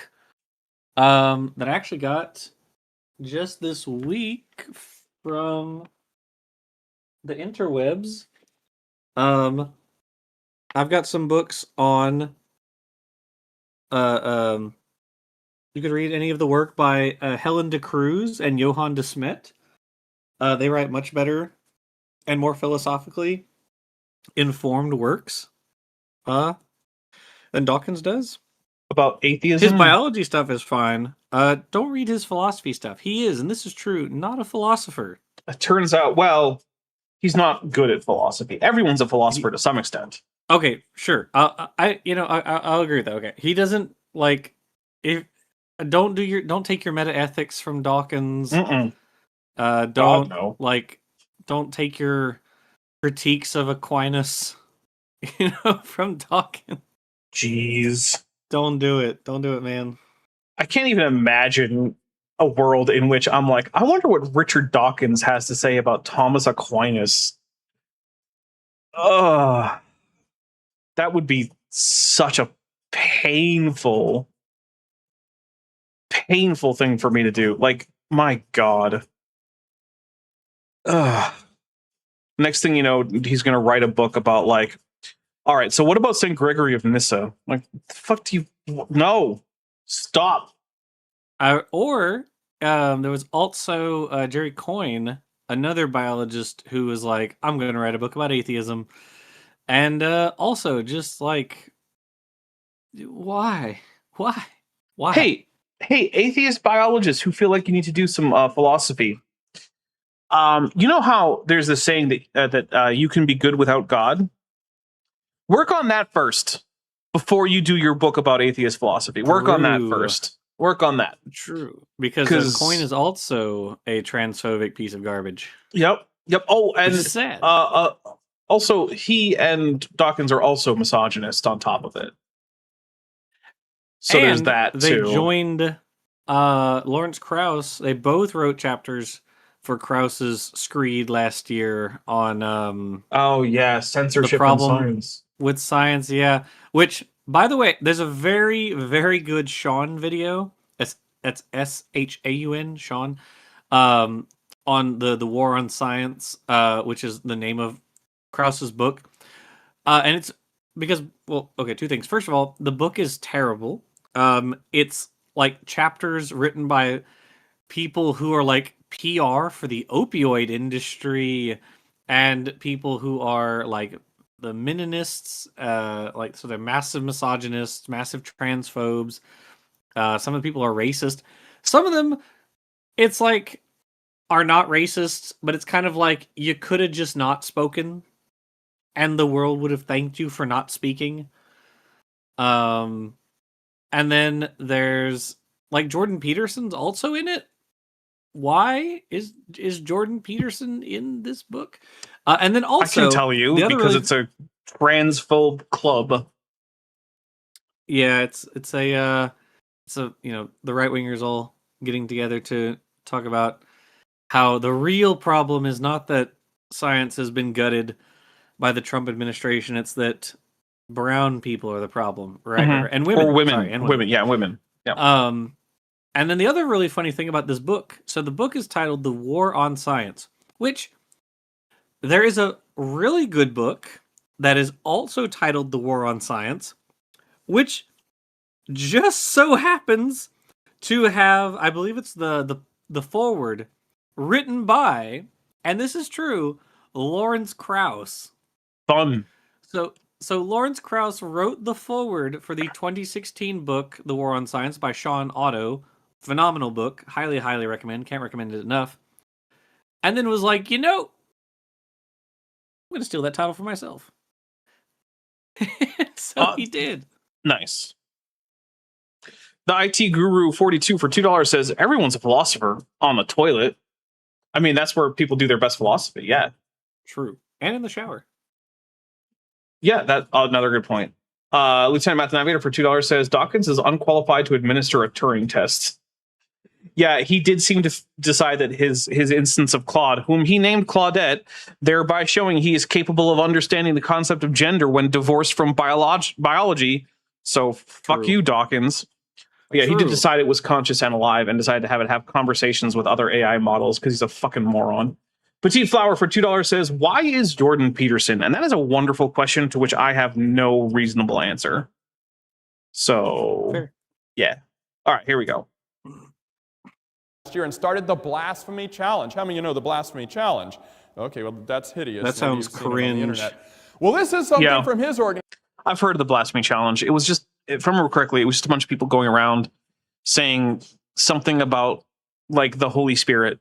C: that I actually got just this week from the interwebs. I've got some books on you could read any of the work by Helen de Cruz and Johann de Smet. They write much better and more philosophically informed works than Dawkins does.
A: About atheism?
C: His biology stuff is fine. Don't read his philosophy stuff. He is, and this is true, not a philosopher.
A: It turns out, well, he's not good at philosophy. Everyone's a philosopher to some extent.
C: Okay, sure. I'll agree with that. Okay, he doesn't like if don't take your meta ethics from Dawkins.
A: Mm-mm.
C: Don't take your critiques of Aquinas, from Dawkins.
A: Jeez.
C: Don't do it. Don't do it, man.
A: I can't even imagine a world in which I'm like, I wonder what Richard Dawkins has to say about Thomas Aquinas. That would be such a painful thing for me to do. Like, my God. Next thing you know, he's going to write a book about like, all right, so what about St. Gregory of Nyssa? Like, the fuck do you... No. Stop.
C: There was also Jerry Coyne, another biologist who was like, I'm going to write a book about atheism. And also just like, why?
A: Hey, atheist biologists who feel like you need to do some philosophy. You know how there's this saying that you can be good without God? Work on that first before you do your book about atheist philosophy. Work on that first. Work on that.
C: True. Because Coyne is also a transphobic piece of garbage.
A: Yep. Oh, and
C: which is sad.
A: Also, he and Dawkins are also misogynist on top of it. So
C: and
A: there's that, too.
C: They joined Lawrence Krauss. They both wrote chapters for Krauss's Screed last year on...
A: censorship
C: and
A: science.
C: With science, yeah. Which, by the way, there's a very, very good Sean video. That's SHAUN, Sean. On the War on Science, which is the name of Krauss's book. And it's because, two things. First of all, the book is terrible. It's like chapters written by people who are like PR for the opioid industry and people who are like the Mennonists, so they're massive misogynists, massive transphobes. Some of the people are racist. Some of them, it's like, are not racist, but it's kind of like you could have just not spoken and the world would have thanked you for not speaking. And then there's like Jordan Peterson's also in it. Why is Jordan Peterson in this book? And then also,
A: I can tell you because it's a transphobe club.
C: Yeah, it's the right wingers all getting together to talk about how the real problem is not that science has been gutted, by the Trump administration. It's that brown people are the problem, right? And women.
A: Or women.
C: Sorry, and
A: women. Yeah, women. Yeah.
C: And then the other really funny thing about this book, so the book is titled The War on Science, which there is a really good book that is also titled The War on Science, which just so happens to have, I believe it's the foreword, written by, and this is true, Lawrence Krauss.
A: Fun.
C: So Lawrence Krauss wrote the foreword for the 2016 book The War on Science by Sean Otto. Phenomenal book. Highly, highly recommend. Can't recommend it enough. And then was like, I'm going to steal that title for myself. So he did.
A: Nice. The IT Guru 42 for $2 says, everyone's a philosopher on the toilet. I mean, that's where people do their best philosophy. Yeah.
C: True. And in the shower.
A: Yeah, that's another good point. Lieutenant Math Navigator for $2 says, Dawkins is unqualified to administer a Turing test. Yeah, he did seem to decide that his instance of Claude, whom he named Claudette, thereby showing he is capable of understanding the concept of gender when divorced from biology. So fuck you, Dawkins. Yeah, he did decide it was conscious and alive and decided to have conversations with other AI models because he's a fucking moron. Petite Flower for $2 says, why is Jordan Peterson? And that is a wonderful question to which I have no reasonable answer. So,
C: fair.
A: Yeah. All right, here we go.
B: Year and started the Blasphemy Challenge. How many of you know the Blasphemy Challenge? Okay, well, that's hideous.
C: That sounds cringe.
B: Well, this is something from his organization.
A: I've heard of the Blasphemy Challenge. It was just, if I remember correctly, it was just a bunch of people going around saying something about like the Holy Spirit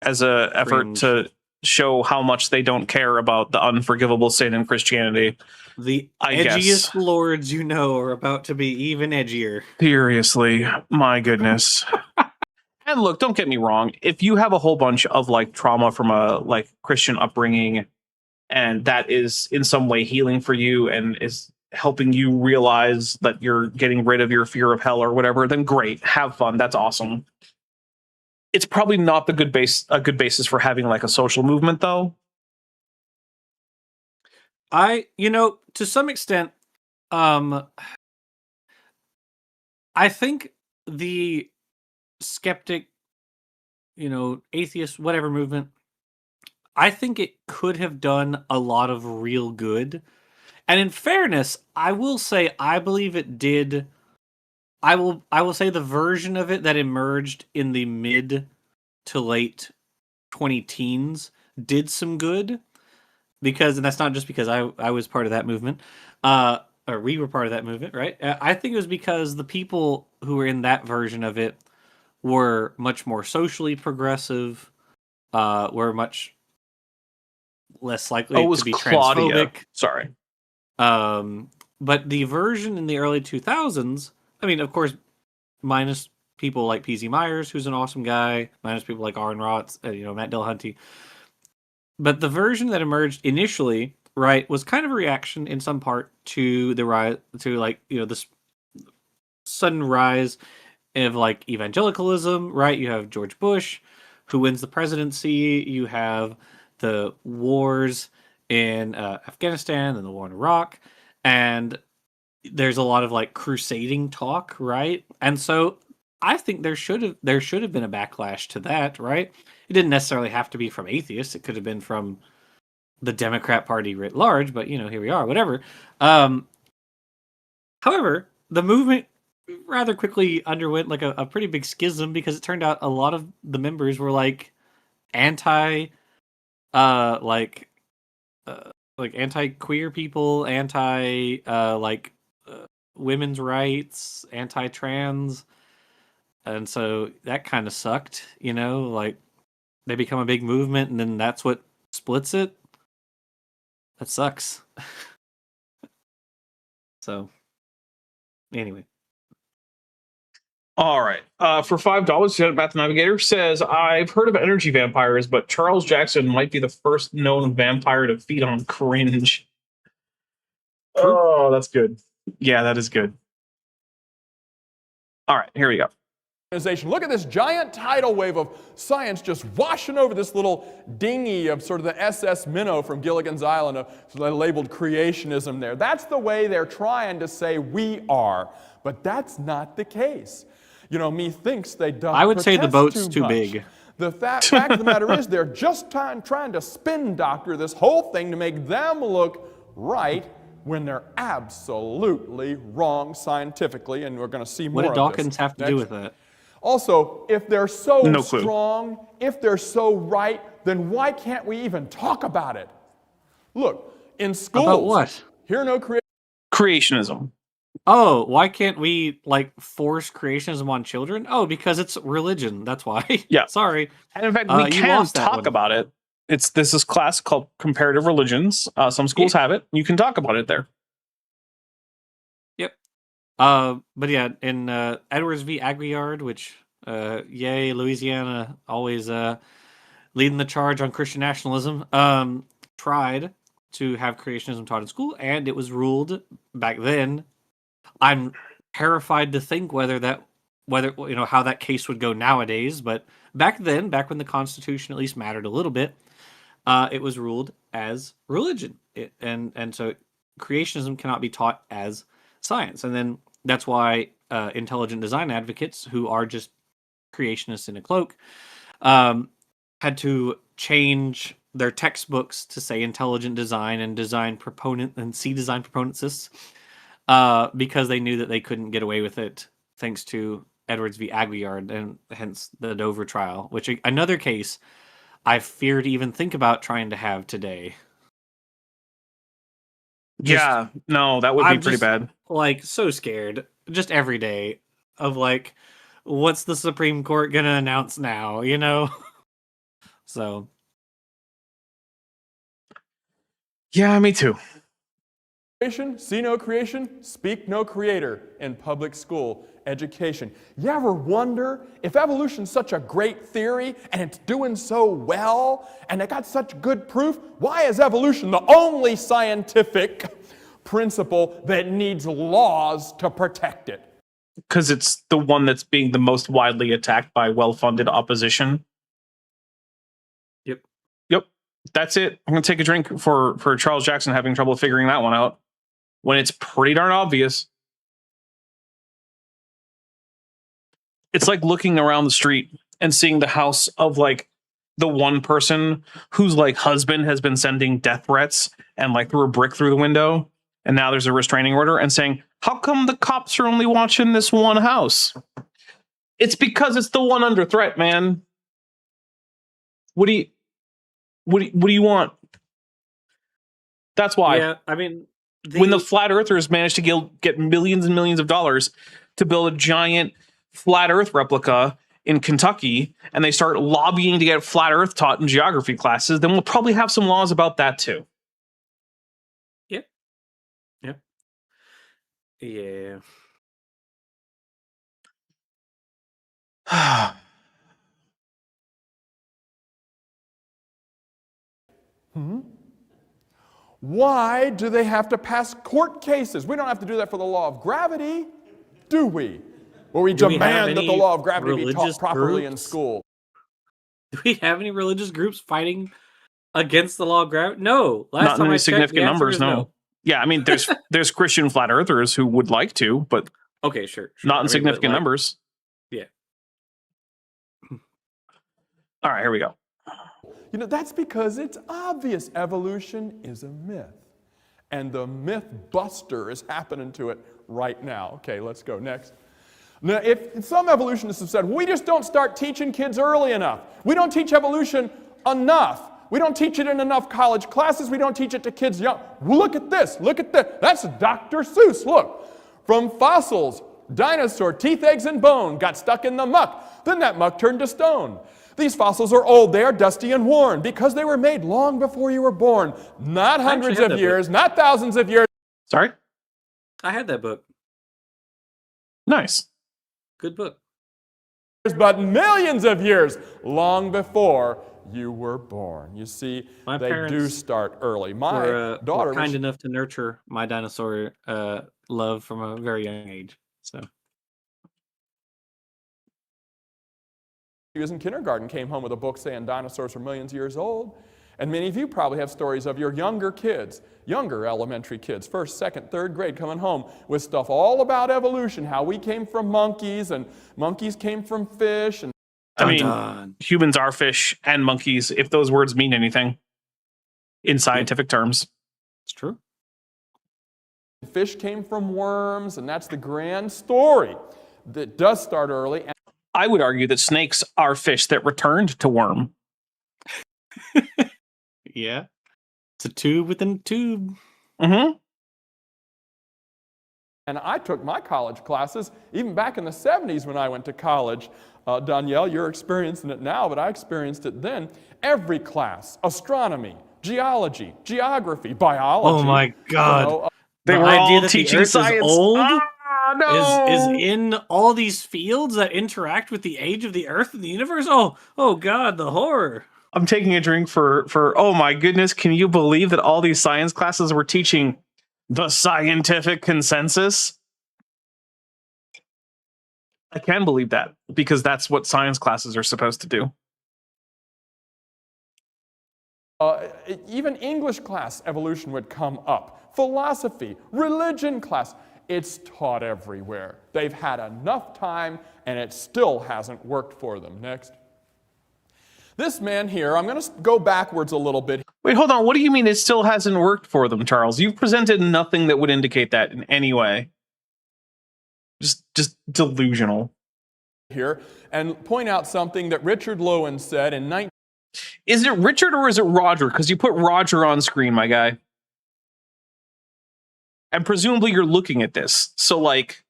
A: as a effort to show how much they don't care about the unforgivable sin in Christianity.
C: The edgiest lords you know are about to be even edgier.
A: Seriously, my goodness. And look, don't get me wrong. If you have a whole bunch of like trauma from a like Christian upbringing, and that is in some way healing for you and is helping you realize that you're getting rid of your fear of hell or whatever, then great, have fun. That's awesome. It's probably not a good basis for having like a social movement, though.
C: To some extent, I think the skeptic, atheist, whatever movement, I think it could have done a lot of real good. And in fairness, I will say I believe it did. I will say the version of it that emerged in the mid to late 20-teens did some good. And that's not just because I was part of that movement, or we were part of that movement, right? I think it was because the people who were in that version of it were much more socially progressive, were much less likely to be transphobic.
A: Sorry.
C: But the version in the early 2000s, I mean, of course, minus people like P.Z. Myers, who's an awesome guy, minus people like Aaron Rotz, Matt Dillahunty. But the version that emerged initially, right, was kind of a reaction in some part to the rise, this sudden rise of like evangelicalism, right? You have George Bush, who wins the presidency. You have the wars in Afghanistan and the war in Iraq, and there's a lot of like crusading talk, right? And so I think there should have been a backlash to that, right? It didn't necessarily have to be from atheists. It could have been from the Democrat Party writ large, but here we are, whatever. However, the movement rather quickly underwent like a pretty big schism because it turned out a lot of the members were like anti anti-queer people, women's rights, anti-trans. And so that kind of sucked, like they become a big movement and then that's what splits it. That sucks. So anyway.
A: All right. For $5, Math Navigator says, I've heard of energy vampires, but Charles Jackson might be the first known vampire to feed on cringe. True. Oh, that's good. Yeah, that is good. All right, here we go.
B: Look at this giant tidal wave of science just washing over this little dinghy of sort of the SS Minnow from Gilligan's Island, labeled creationism there. That's the way they're trying to say we are, but that's not the case. You know, methinks they don't.
C: I would say the boat's too big.
B: The fact of the matter is they're just trying to spin doctor this whole thing to make them look right when they're absolutely wrong scientifically, and we're going to see more of this.
C: What did Dawkins have to do with that?
B: Also, if they're so strong, if they're so right, then why can't we even talk about it? Look, in schools...
C: About what?
B: Hear no
A: creationism.
C: Oh, why can't we, like, force creationism on children? Oh, because it's religion. That's why.
A: Yeah.
C: Sorry.
A: And in fact, we can talk about it. This is class called comparative religions. Some schools have it. You can talk about it there.
C: Yep. But yeah, in Edwards v. Aguillard, which, yay, Louisiana, always leading the charge on Christian nationalism, tried to have creationism taught in school, and it was ruled back then. I'm terrified to think whether you know how that case would go nowadays, but back then, back when the Constitution at least mattered a little bit, it was ruled as religion, and so creationism cannot be taught as science, and then that's why intelligent design advocates, who are just creationists in a cloak, had to change their textbooks to say intelligent design and design proponent and see design proponentists, because they knew that they couldn't get away with it thanks to Edwards v. Aguillard, and hence the Dover trial, which another case I fear to even think about trying to have today.
A: Yeah, no, that would be pretty bad.
C: Like, so scared, just every day, of like, what's the Supreme Court gonna announce now, you know? So.
A: Yeah, me too.
B: See no creation, speak no creator in public school education. You ever wonder if evolution's such a great theory and it's doing so well and it got such good proof, why is evolution the only scientific principle that needs laws to protect it?
A: Because it's the one that's being the most widely attacked by well-funded opposition. Yep. That's it. I'm going to take a drink for Charles Jackson having trouble figuring that one out, when it's pretty darn obvious. It's like looking around the street and seeing the house of like the one person whose like husband has been sending death threats and like threw a brick through the window, and now there's a restraining order, and saying, how come the cops are only watching this one house? It's because it's the one under threat, man. What do you want? That's why.
C: Yeah, I mean,
A: when the flat earthers managed to get millions and millions of dollars to build a giant flat earth replica in Kentucky, and they start lobbying to get flat earth taught in geography classes, then we'll probably have some laws about that too.
C: Yep. Yeah.
B: Why do they have to pass court cases? We don't have to do that for the law of gravity, do we? Or we demand that the law of gravity be taught properly in school.
C: Do we have any religious groups fighting against the law of gravity? No.
A: Not in any significant numbers, no. Yeah, I mean, there's Christian flat earthers who would like to, but
C: okay, sure.
A: Not in significant numbers.
C: Yeah.
A: All right, here we go.
B: You know, that's because it's obvious evolution is a myth. And the myth buster is happening to it right now. Okay, let's go next. Now, if some evolutionists have said, well, we just don't start teaching kids early enough. We don't teach evolution enough. We don't teach it in enough college classes. We don't teach it to kids young. Well, look at this. Look at this. That's Dr. Seuss. Look. From fossils, dinosaur teeth, eggs, and bone got stuck in the muck. Then that muck turned to stone. These fossils are old. They are dusty and worn because they were made long before you were born. Not hundreds of years, not thousands of years.
A: Sorry?
C: I had that book.
A: Nice.
C: Good book.
B: But millions of years long before you were born. You see, they do start early. My daughter
C: were kind enough to nurture my dinosaur love from a very young age. So
B: He was in kindergarten, came home with a book saying dinosaurs are millions of years old. And many of you probably have stories of your younger kids, younger elementary kids, first, second, third grade, coming home with stuff all about evolution, how we came from monkeys and monkeys came from fish. And
A: I mean, humans are fish and monkeys, if those words mean anything in scientific terms.
C: It's true.
B: Fish came from worms, and that's the grand story that does start early.
A: I would argue that snakes are fish that returned to worm.
C: Yeah. It's a tube within a tube.
A: Mm-hmm.
B: And I took my college classes, even back in the 70s when I went to college. Danielle, you're experiencing it now, but I experienced it then. Every class, astronomy, geology, geography, biology.
C: Oh my God.
B: You know,
A: they were all teaching science.
C: Old
A: No.
C: is in all these fields that interact with the age of the Earth and the universe. Oh God, the horror.
A: I'm taking a drink for oh my goodness, can you believe that all these science classes were teaching the scientific consensus? I can believe that, because that's what science classes are supposed to do.
B: Even English class, evolution would come up. Philosophy, religion class, it's taught everywhere. They've had enough time, and it still hasn't worked for them. Next. This man here, I'm going to go backwards a little bit.
A: Wait, hold on. What do you mean it still hasn't worked for them, Charles? You've presented nothing that would indicate that in any way. Just delusional.
B: Here, and point out something that Richard Lowen said in 19...
A: Is it Richard or is it Roger? Because you put Roger on screen, my guy. And presumably you're looking at this. So, like,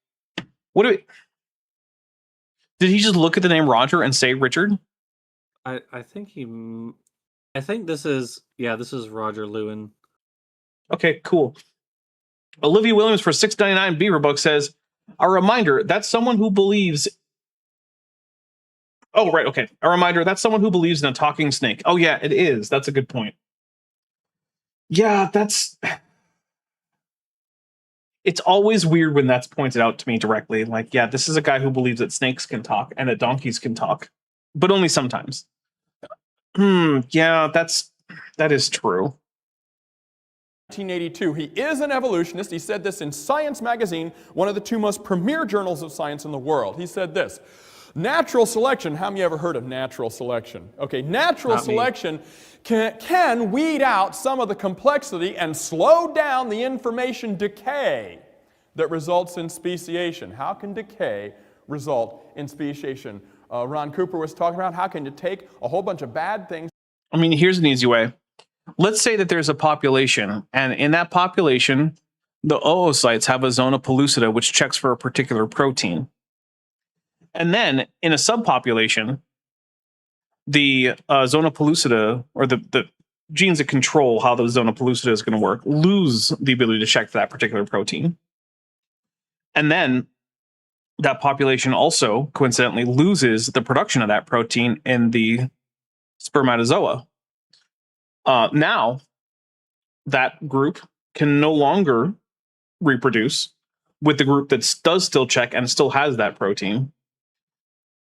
A: what do we... Did he just look at the name Roger and say Richard?
C: I think this is Roger Lewin.
A: Okay, cool. Olivia Williams for $6.99 Beaverbook says, a reminder, that's someone who believes... Oh, right, okay. A reminder, that's someone who believes in a talking snake. Oh, yeah, it is. That's a good point. Yeah, that's... It's always weird when that's pointed out to me directly. Like, yeah, this is a guy who believes that snakes can talk and that donkeys can talk. But only sometimes. Yeah, that is true.
B: 1982. He is an evolutionist. He said this in Science magazine, one of the two most premier journals of science in the world. He said this: natural selection, how many ever heard of natural selection? Okay, natural selection can weed out some of the complexity and slow down the information decay that results in speciation. How can decay result in speciation? Ron Cooper was talking about how can you take a whole bunch of bad things.
A: I mean, here's an easy way. Let's say that there's a population, and in that population, the oocytes have a zona pellucida, which checks for a particular protein. And then in a subpopulation, the zona pellucida, or the genes that control how the zona pellucida is going to work, lose the ability to check for that particular protein. And then that population also, coincidentally, loses the production of that protein in the spermatozoa. Now, that group can no longer reproduce with the group that does still check and still has that protein.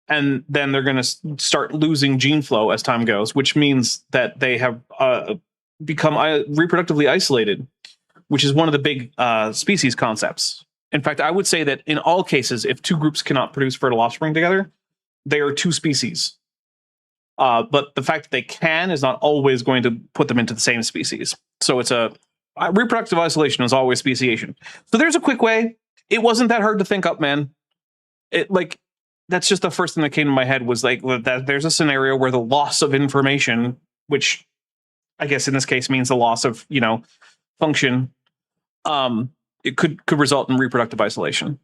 A: And then they're going to start losing gene flow as time goes, which means that they have become reproductively isolated, which is one of the big species concepts. In fact, I would say that in all cases, if two groups cannot produce fertile offspring together, they are two species. But the fact that they can is not always going to put them into the same species. So it's reproductive isolation is always speciation. So there's a quick way. It wasn't that hard to think up, man. That's just the first thing that came to my head was like that there's a scenario where the loss of information, which I guess in this case means the loss of, function, it could result in reproductive isolation.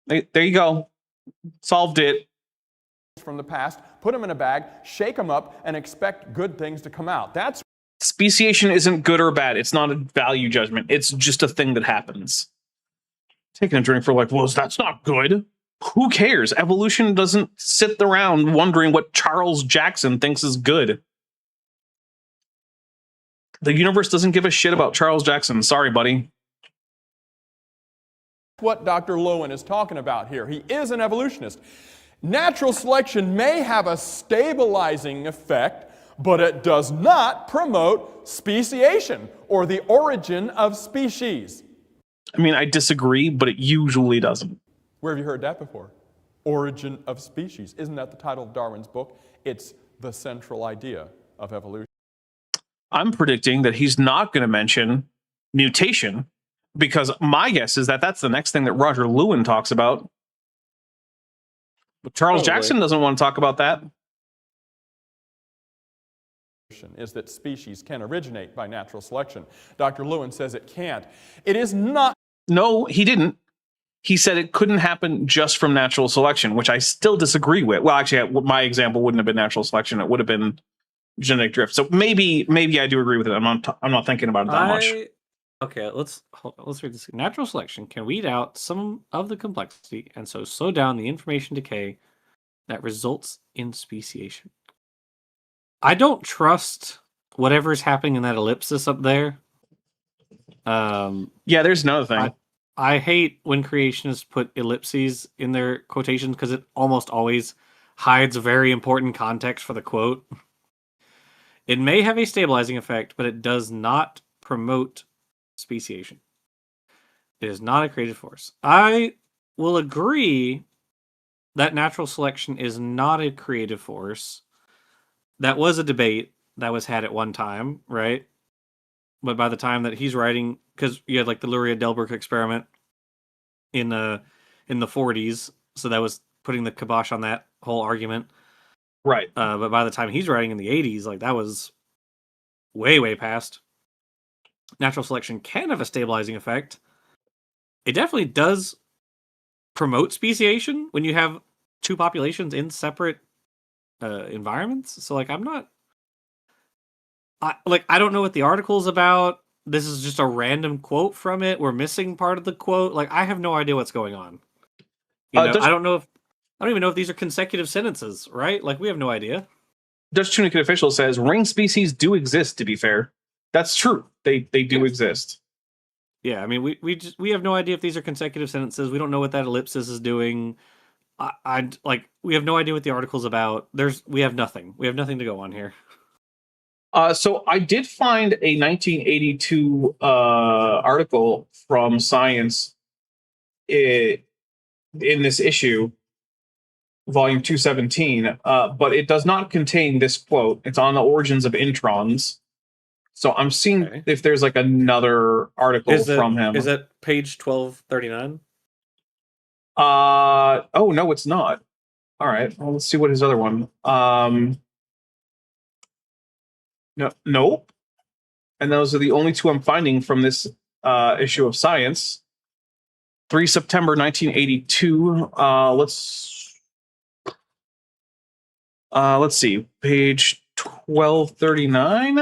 A: There you go. Solved it.
B: From the past, put them in a bag, shake them up, and expect good things to come out. That's
A: speciation isn't good or bad. It's not a value judgment. It's just a thing that happens. Taking a drink for that's not good. Who cares? Evolution doesn't sit around wondering what Charles Jackson thinks is good. The universe doesn't give a shit about Charles Jackson. Sorry, buddy.
B: What Dr. Lowen is talking about here. He is an evolutionist. Natural selection may have a stabilizing effect, but it does not promote speciation, or the origin of species.
A: I mean, I disagree, but it usually doesn't.
B: Where have you heard that before? Origin of species. Isn't that the title of Darwin's book? It's the central idea of evolution.
A: I'm predicting that he's not going to mention mutation, because my guess is that that's the next thing that Roger Lewin talks about. But Charles Jackson doesn't want to talk about that.
B: Is that species can originate by natural selection. Dr. Lewin says it can't. It is not.
A: No, he didn't. He said it couldn't happen just from natural selection, which I still disagree with. Well, actually, my example wouldn't have been natural selection. It would have been genetic drift. So maybe I do agree with it. I'm not thinking about it that much.
C: Okay, let's read this. Natural selection can weed out some of the complexity and so slow down the information decay that results in speciation. I don't trust whatever's happening in that ellipsis up there.
A: Yeah, there's another thing.
C: I hate when creationists put ellipses in their quotations because it almost always hides very important context for the quote. It may have a stabilizing effect, but it does not promote speciation. It is not a creative force. I will agree that natural selection is not a creative force. That was a debate that was had at one time, right? But by the time that he's writing, because you had like the Luria-Delbruck experiment in the 40s, so that was putting the kibosh on that whole argument.
A: Right.
C: But by the time he's writing in the 80s, like that was way past. Natural selection can have a stabilizing effect. It definitely does promote speciation when you have two populations in separate environments. So like I don't know what the article's about. This is just a random quote from it. We're missing part of the quote. Like I have no idea what's going on. I don't even know if these are consecutive sentences, right? Like we have no idea.
A: Dutch Tunicate Official says ring species do exist, to be fair. That's true. They do exist.
C: Yeah, I mean we have no idea if these are consecutive sentences. We don't know what that ellipsis is doing. We have no idea what the article's about. We have nothing. We have nothing to go on here.
A: So I did find a 1982 article from Science in this issue, volume 217, but it does not contain this quote. It's on the origins of introns. So I'm seeing if there's like another article from him.
C: Is that page 1239?
A: Oh no, it's not. All right, well, let's see what his other one. Nope. And those are the only two I'm finding from this issue of Science. 3 September 1982. Let's see, page 1239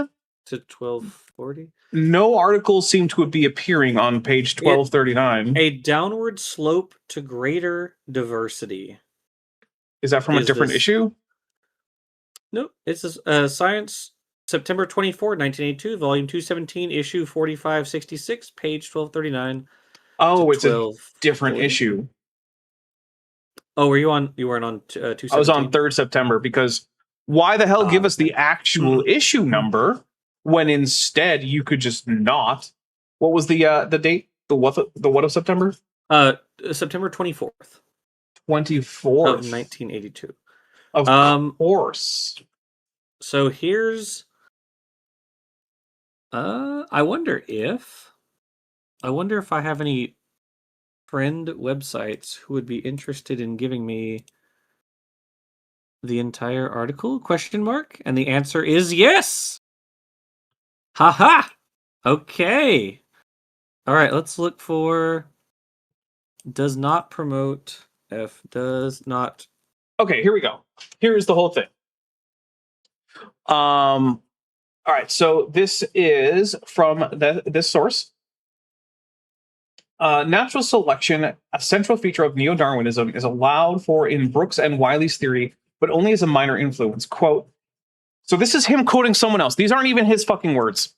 C: to 1240.
A: No articles seem to be appearing on page 1239.
C: A downward slope to greater diversity.
A: Is that from a different issue?
C: No, it's Science, September 24, 1982, volume 217, issue 4566, page 1239.
A: Oh, it's a different issue.
C: Oh, you weren't on 217?
A: I was on 3rd September, because why the hell give us the actual issue number when instead you could just not? What was the date? The what of September?
C: September 24th.
A: 24th
C: of 1982.
A: Of course.
C: So here's I wonder if I have any friend websites who would be interested in giving me the entire article? ? And the answer is yes. Haha. Okay. All right, let's look for does not promote F does not.
A: Okay, here we go. Here's the whole thing. All right, so this is from this source. Natural selection, a central feature of neo-Darwinism, is allowed for in Brooks and Wiley's theory, but only as a minor influence. Quote, so this is him quoting someone else. These aren't even his fucking words.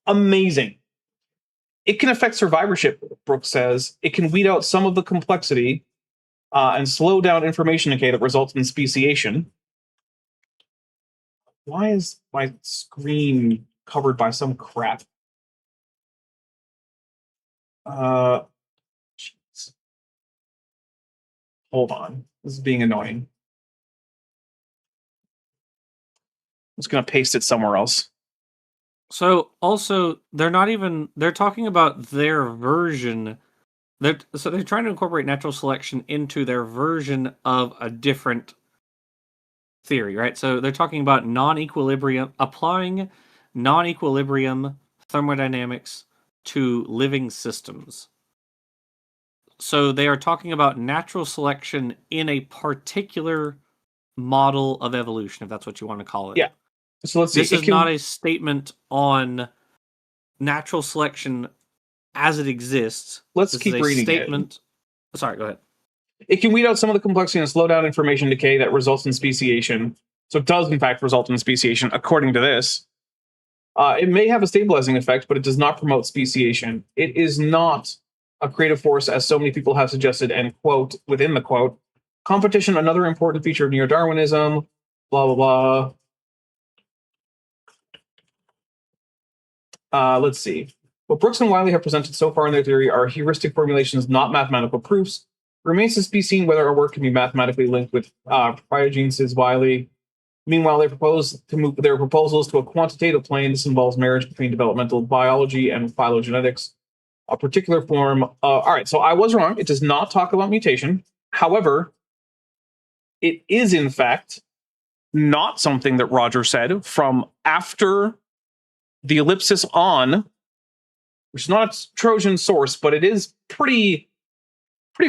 A: Amazing. It can affect survivorship, Brooks says. It can weed out some of the complexity and slow down information decay that results in speciation. Why is my screen covered by some crap? Jeez. Hold on. This is being annoying. I'm just going to paste it somewhere else.
C: So also, they're talking about their version. So they're trying to incorporate natural selection into their version of a different theory, right? So they're talking about applying non-equilibrium thermodynamics to living systems. So they are talking about natural selection in a particular model of evolution, if that's what you want to call it.
A: Yeah. So let's see.
C: This is not a statement on natural selection as it exists.
A: Let's
C: This
A: keep
C: is a
A: reading
C: statement. Sorry, go ahead.
A: It can weed out some of the complexity and slow down information decay that results in speciation. So it does, in fact, result in speciation, according to this. It may have a stabilizing effect, but it does not promote speciation. It is not a creative force, as so many people have suggested, and quote, within the quote, competition, another important feature of neo-Darwinism, blah, blah, blah. Let's see. What Brooks and Wiley have presented so far in their theory are heuristic formulations, not mathematical proofs. Remains to be seen whether our work can be mathematically linked with Priogene, says Wiley. Meanwhile, they propose to move their proposals to a quantitative plane. This involves marriage between developmental biology and phylogenetics, a particular form. All right, so I was wrong. It does not talk about mutation. However, it is, in fact, not something that Roger said from after the ellipsis on, which is not a Trojan source, but it is pretty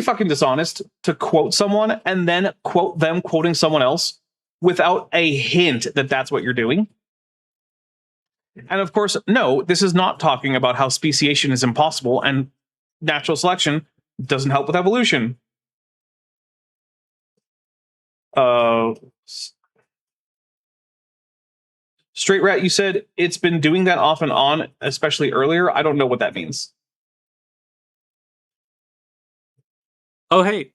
A: fucking dishonest to quote someone and then quote them quoting someone else without a hint that that's what you're doing. And of course, no, this is not talking about how speciation is impossible and natural selection doesn't help with evolution. Straight Rat, you said it's been doing that off and on, especially earlier. I don't know what that means.
C: Oh, hey,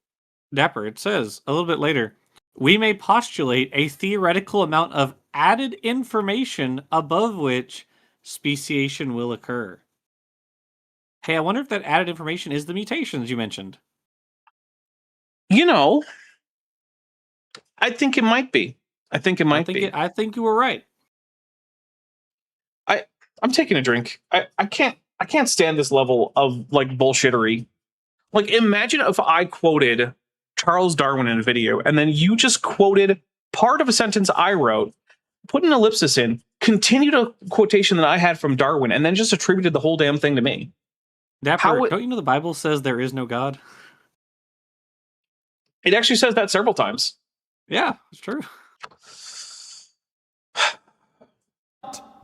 C: Dapper, it says a little bit later, we may postulate a theoretical amount of added information above which speciation will occur. Hey, I wonder if that added information is the mutations you mentioned.
A: You know, I think it might be. I think it might be.
C: I think you were right.
A: I'm taking a drink. I can't stand this level of like bullshittery. Like, imagine if I quoted Charles Darwin in a video and then you just quoted part of a sentence I wrote, put an ellipsis in, continued a quotation that I had from Darwin, and then just attributed the whole damn thing to me.
C: Dapper, don't you know the Bible says there is no God?
A: It actually says that several times.
C: Yeah, it's true.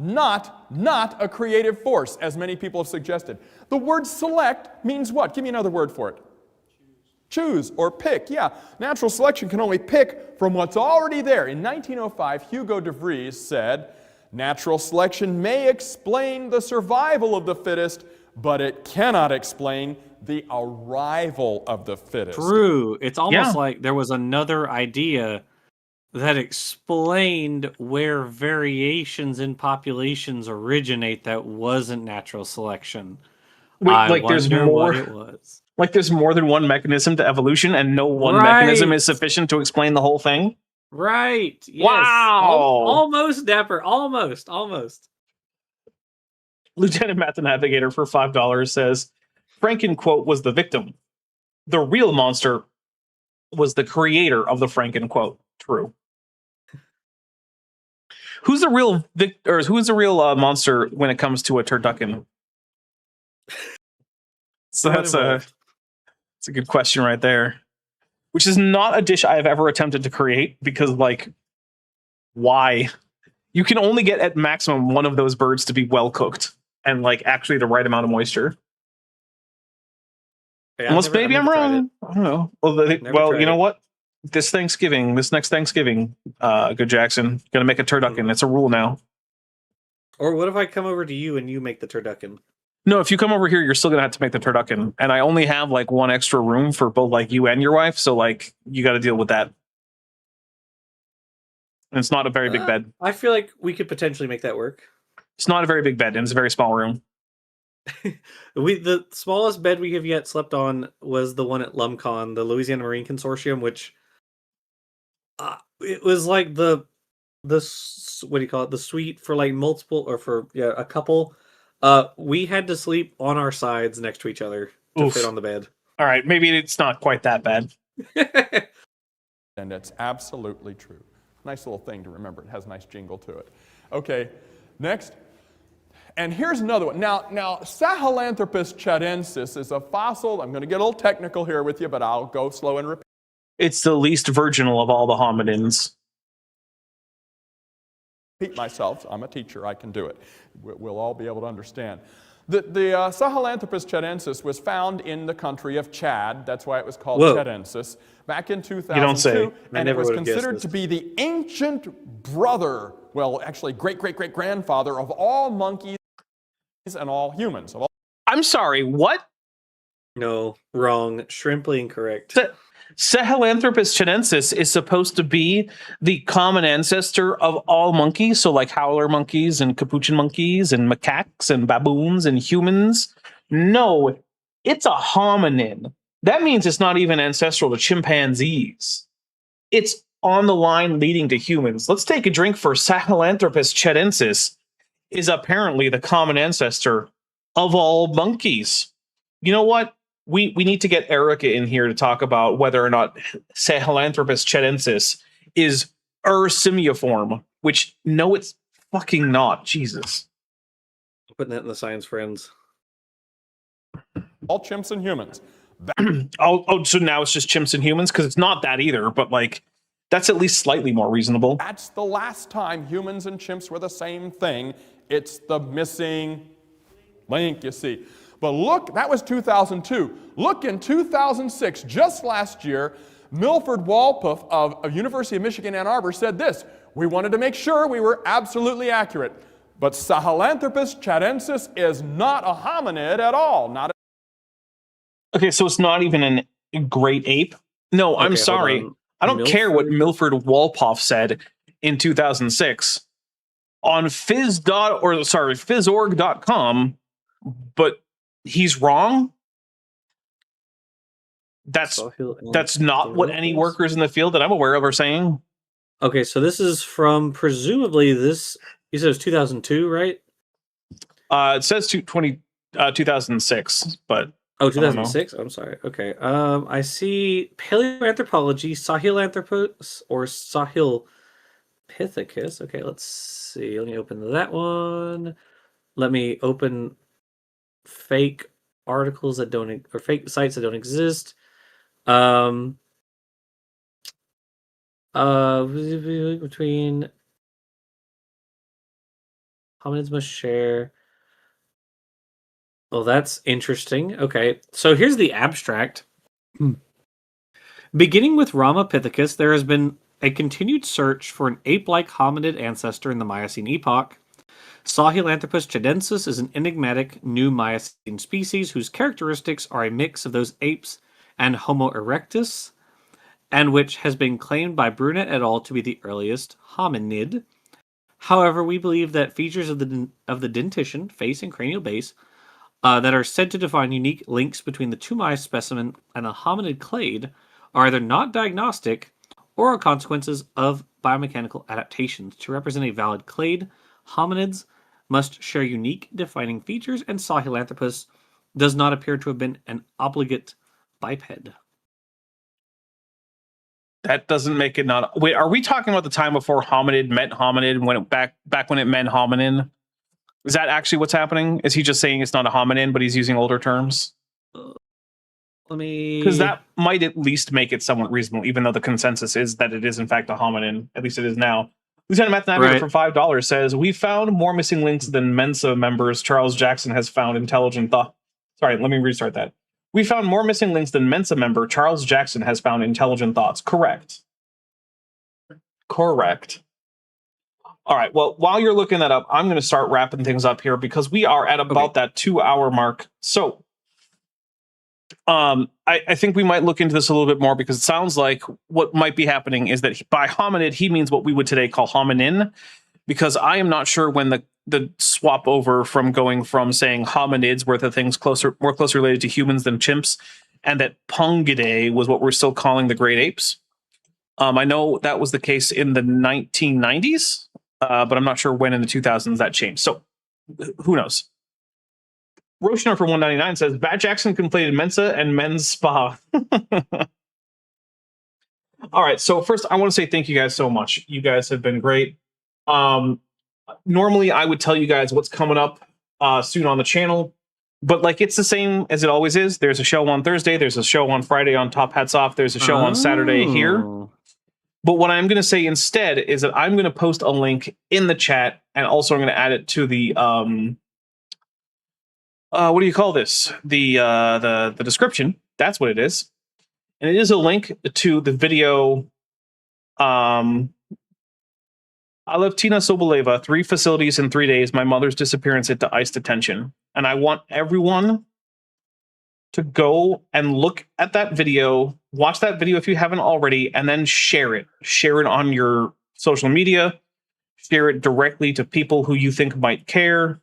B: Not a creative force, as many people have suggested. The word select means what? Give me another word for it. Choose or pick. Yeah, natural selection can only pick from what's already there. In 1905, Hugo de Vries said, natural selection may explain the survival of the fittest, but it cannot explain the arrival of the fittest.
C: True. It's almost like there was another idea that explained where variations in populations originate that wasn't natural selection.
A: Wait, like there's more.
C: What it was.
A: Like there's more than one mechanism to evolution, and no one mechanism is sufficient to explain the whole thing.
C: Right. Yes.
A: Wow.
C: Almost, Dapper. Almost.
A: Lieutenant Matt the Navigator for $5 says, Franken quote was the victim. The real monster was the creator of the Franken quote. True. Who's the real who's the real monster when it comes to a turducken? So that's a good question right there. Which is not a dish I have ever attempted to create because, like, why? You can only get at maximum one of those birds to be well cooked and like actually the right amount of moisture.
C: Yeah,
A: unless maybe I'm wrong. I don't know. Well, you know what? This next Thanksgiving, Good Jackson, gonna make a turducken. It's a rule now.
C: Or what if I come over to you and you make the turducken?
A: No, if you come over here, you're still gonna have to make the turducken, and I only have like one extra room for both like you and your wife, so like you got to deal with that. And it's not a very big bed.
C: I feel like we could potentially make that work.
A: It's not a very big bed, and it's a very small room.
C: The smallest bed we have yet slept on was the one at LumCon, the Louisiana Marine Consortium, which it was like the what do you call it? The suite for like multiple or for a couple. We had to sleep on our sides next to each other to fit on the bed.
A: All right, maybe it's not quite that bad.
B: And it's absolutely true. Nice little thing to remember. It has a nice jingle to it. Okay, next. And here's another one. Now Sahelanthropus chadensis is a fossil. I'm going to get a little technical here with you, but I'll go slow and repeat.
A: It's the least virginal of all the hominins.
B: Repeat myself. I'm a teacher. I can do it. We'll all be able to understand. The Sahelanthropus chadensis was found in the country of Chad. That's why it was called chadensis. Back in 2002.
A: You don't say.
B: And it was considered to be the ancient brother, well, actually great-great-great-grandfather of all monkeys and all humans.
A: I'm sorry, what?
C: No, wrong. Shrimply incorrect.
A: Sahelanthropus chadensis is supposed to be the common ancestor of all monkeys, so like howler monkeys and capuchin monkeys and macaques and baboons and humans. No, it's a hominin. That means it's not even ancestral to chimpanzees. It's on the line leading to humans. Let's take a drink for Sahelanthropus chadensis is apparently the common ancestor of all monkeys. You know what? We need to get Erica in here to talk about whether or not Sahelanthropus chadensis is simiiform, which no, it's fucking not. Jesus.
C: Putting that in the science friends.
B: All chimps and humans.
A: So now it's just chimps and humans? Because it's not that either, but like, that's at least slightly more reasonable.
B: That's the last time humans and chimps were the same thing. It's the missing link, you see. But look, that was 2002. Look, in 2006, just last year, Milford Walpuff of University of Michigan, Ann Arbor said this: we wanted to make sure we were absolutely accurate, but Sahelanthropus chadensis is not a hominid at all.
A: Okay, so it's not even a great ape? No, I'm sorry. I don't care what Milford Walpoff said in 2006 on phys.org.com, but he's wrong. That's not what any workers in the field that I'm aware of are saying.
C: Okay, so this is from presumably this. You said it was 2002, right?
A: It says 2006, but
C: 2006. I'm sorry. Okay. I see paleoanthropology, Sahelanthropus or Sahilpithecus. Okay, let's see. Let me open that one. Let me open fake articles that don't or fake sites that don't exist. Between hominids must share. Well, that's interesting. Okay, so here's the abstract. Beginning with Ramapithecus, there has been a continued search for an ape-like hominid ancestor in the Miocene epoch. Sahelanthropus chadensis is an enigmatic new Miocene species whose characteristics are a mix of those apes and Homo erectus, and which has been claimed by Brunet et al. To be the earliest hominid. However, we believe that features of the dentition, face, and cranial base that are said to define unique links between the TooMai specimen and the hominid clade are either not diagnostic or are consequences of biomechanical adaptations. To represent a valid clade, hominids must share unique defining features, and Sahelanthropus does not appear to have been an obligate biped.
A: That doesn't make it not. Wait, are we talking about the time before hominid meant hominid, when it back when it meant hominin? Is that actually what's happening? Is he just saying it's not a hominin, but he's using older terms? Because that might at least make it somewhat reasonable, even though the consensus is that it is in fact a hominin. At least it is now. Lieutenant Math Navigator for $5 says, we found more missing links than Mensa members. Charles Jackson has found intelligent thought. Sorry, let me restart that. We found more missing links than Mensa member Charles Jackson has found intelligent thoughts. Correct. All right. Well, while you're looking that up, I'm going to start wrapping things up here because we are at about that 2-hour mark. So, I think we might look into this a little bit more because it sounds like what might be happening is that by hominid, he means what we would today call hominin, because I am not sure when the swap over from going from saying hominids, where the things more closely related to humans than chimps, and that Pungidae was what we're still calling the great apes. I know that was the case in the 1990s, but I'm not sure when in the 2000s that changed. So who knows? Roshner for 199 says, Bat Jackson conflated Mensa and Men's Spa. All right. So first, I want to say thank you guys so much. You guys have been great. Normally, I would tell you guys what's coming up soon on the channel. But like it's the same as it always is. There's a show on Thursday. There's a show on Friday on Top Hats Off. There's a show on Saturday here. But what I'm going to say instead is that I'm going to post a link in the chat, and also I'm going to add it to the what do you call this? The description. That's what it is. And it is a link to the video. I left Tina Soboleva 3 facilities in 3 days. My mother's disappearance into ICE detention. And I want everyone to go and look at that video, watch that video if you haven't already, and then share it. Share it on your social media. Share it directly to people who you think might care.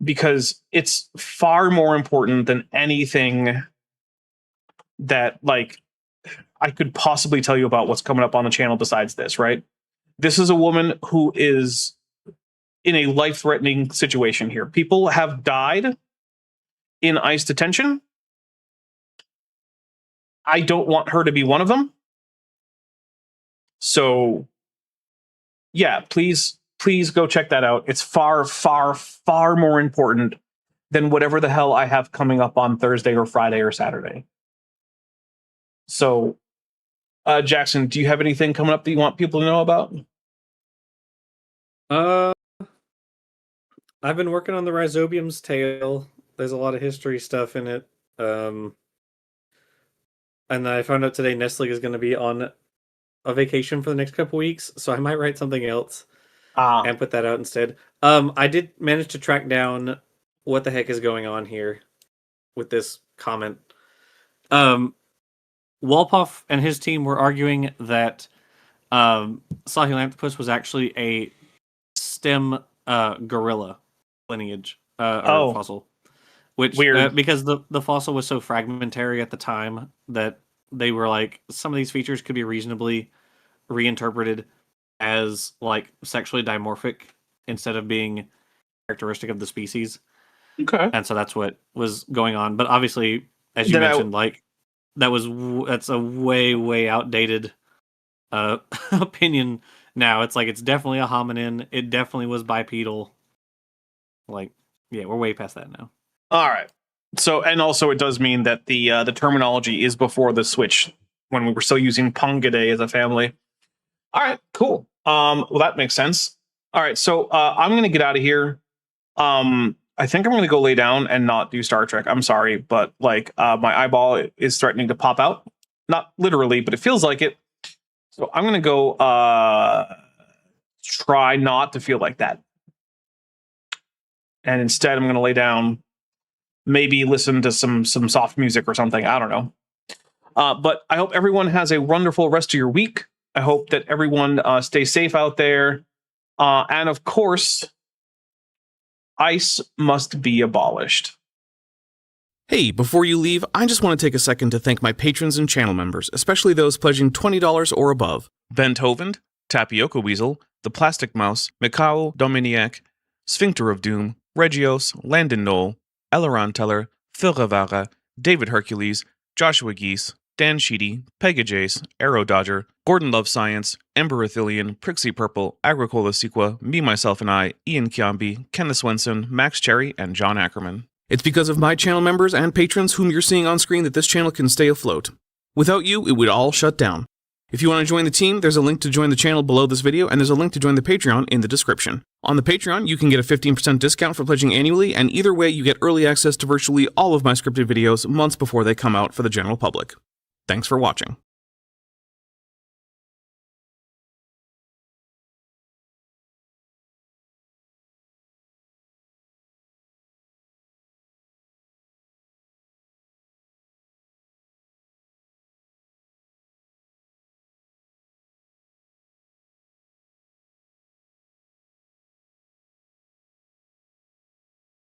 A: Because it's far more important than anything that, like, I could possibly tell you about what's coming up on the channel besides this, right? This is a woman who is in a life-threatening situation here. People have died in ICE detention. I don't want her to be one of them. So, yeah, please go check that out. It's far, far, far more important than whatever the hell I have coming up on Thursday or Friday or Saturday. So, Jackson, do you have anything coming up that you want people to know about?
C: I've been working on the Rhizobium's tail. There's a lot of history stuff in it. And I found out today Nestle is going to be on a vacation for the next couple weeks, so I might write something else and put that out instead. I did manage to track down what the heck is going on here with this comment. Walpoff and his team were arguing that Sahelanthropus was actually a stem gorilla lineage or fossil. Which, weird. Because the fossil was so fragmentary at the time that they were like, some of these features could be reasonably reinterpreted as like sexually dimorphic instead of being characteristic of the species.
A: Okay.
C: And so that's what was going on. But obviously, as you mentioned, like that's a way outdated opinion now. It's like, it's definitely a hominin. It definitely was bipedal. Like, yeah, we're way past that now.
A: All right. So, and also it does mean that the terminology is before the switch when we were still using Pungidae as a family. All right, cool. Well, that makes sense. All right, so I'm going to get out of here. I think I'm going to go lay down and not do Star Trek. I'm sorry, but like my eyeball is threatening to pop out. Not literally, but it feels like it. So I'm going to go try not to feel like that. And instead, I'm going to lay down, maybe listen to some soft music or something. I don't know. But I hope everyone has a wonderful rest of your week. I hope that everyone stays safe out there. And of course, ICE must be abolished.
D: Hey, before you leave, I just want to take a second to thank my patrons and channel members, especially those pledging $20 or above. Ben Tovand, Tapioca Weasel, The Plastic Mouse, Mikhail Dominiak, Sphincter of Doom, Regios, Landon Knoll, Eleron Teller, Phil Rivara, David Hercules, Joshua Geese, Dan Sheedy, Pegajace, Arrow Dodger, Gordon Love Science, Ember Athelian, Prixie Purple, Agricola Sequa, Me, Myself, and I, Ian Kiambi, Kenneth Swenson, Max Cherry, and John Ackerman. It's because of my channel members and patrons whom you're seeing on screen that this channel can stay afloat. Without you, it would all shut down. If you want to join the team, there's a link to join the channel below this video, and there's a link to join the Patreon in the description. On the Patreon, you can get a 15% discount for pledging annually, and either way, you get early access to virtually all of my scripted videos months before they come out for the general public. Thanks for watching.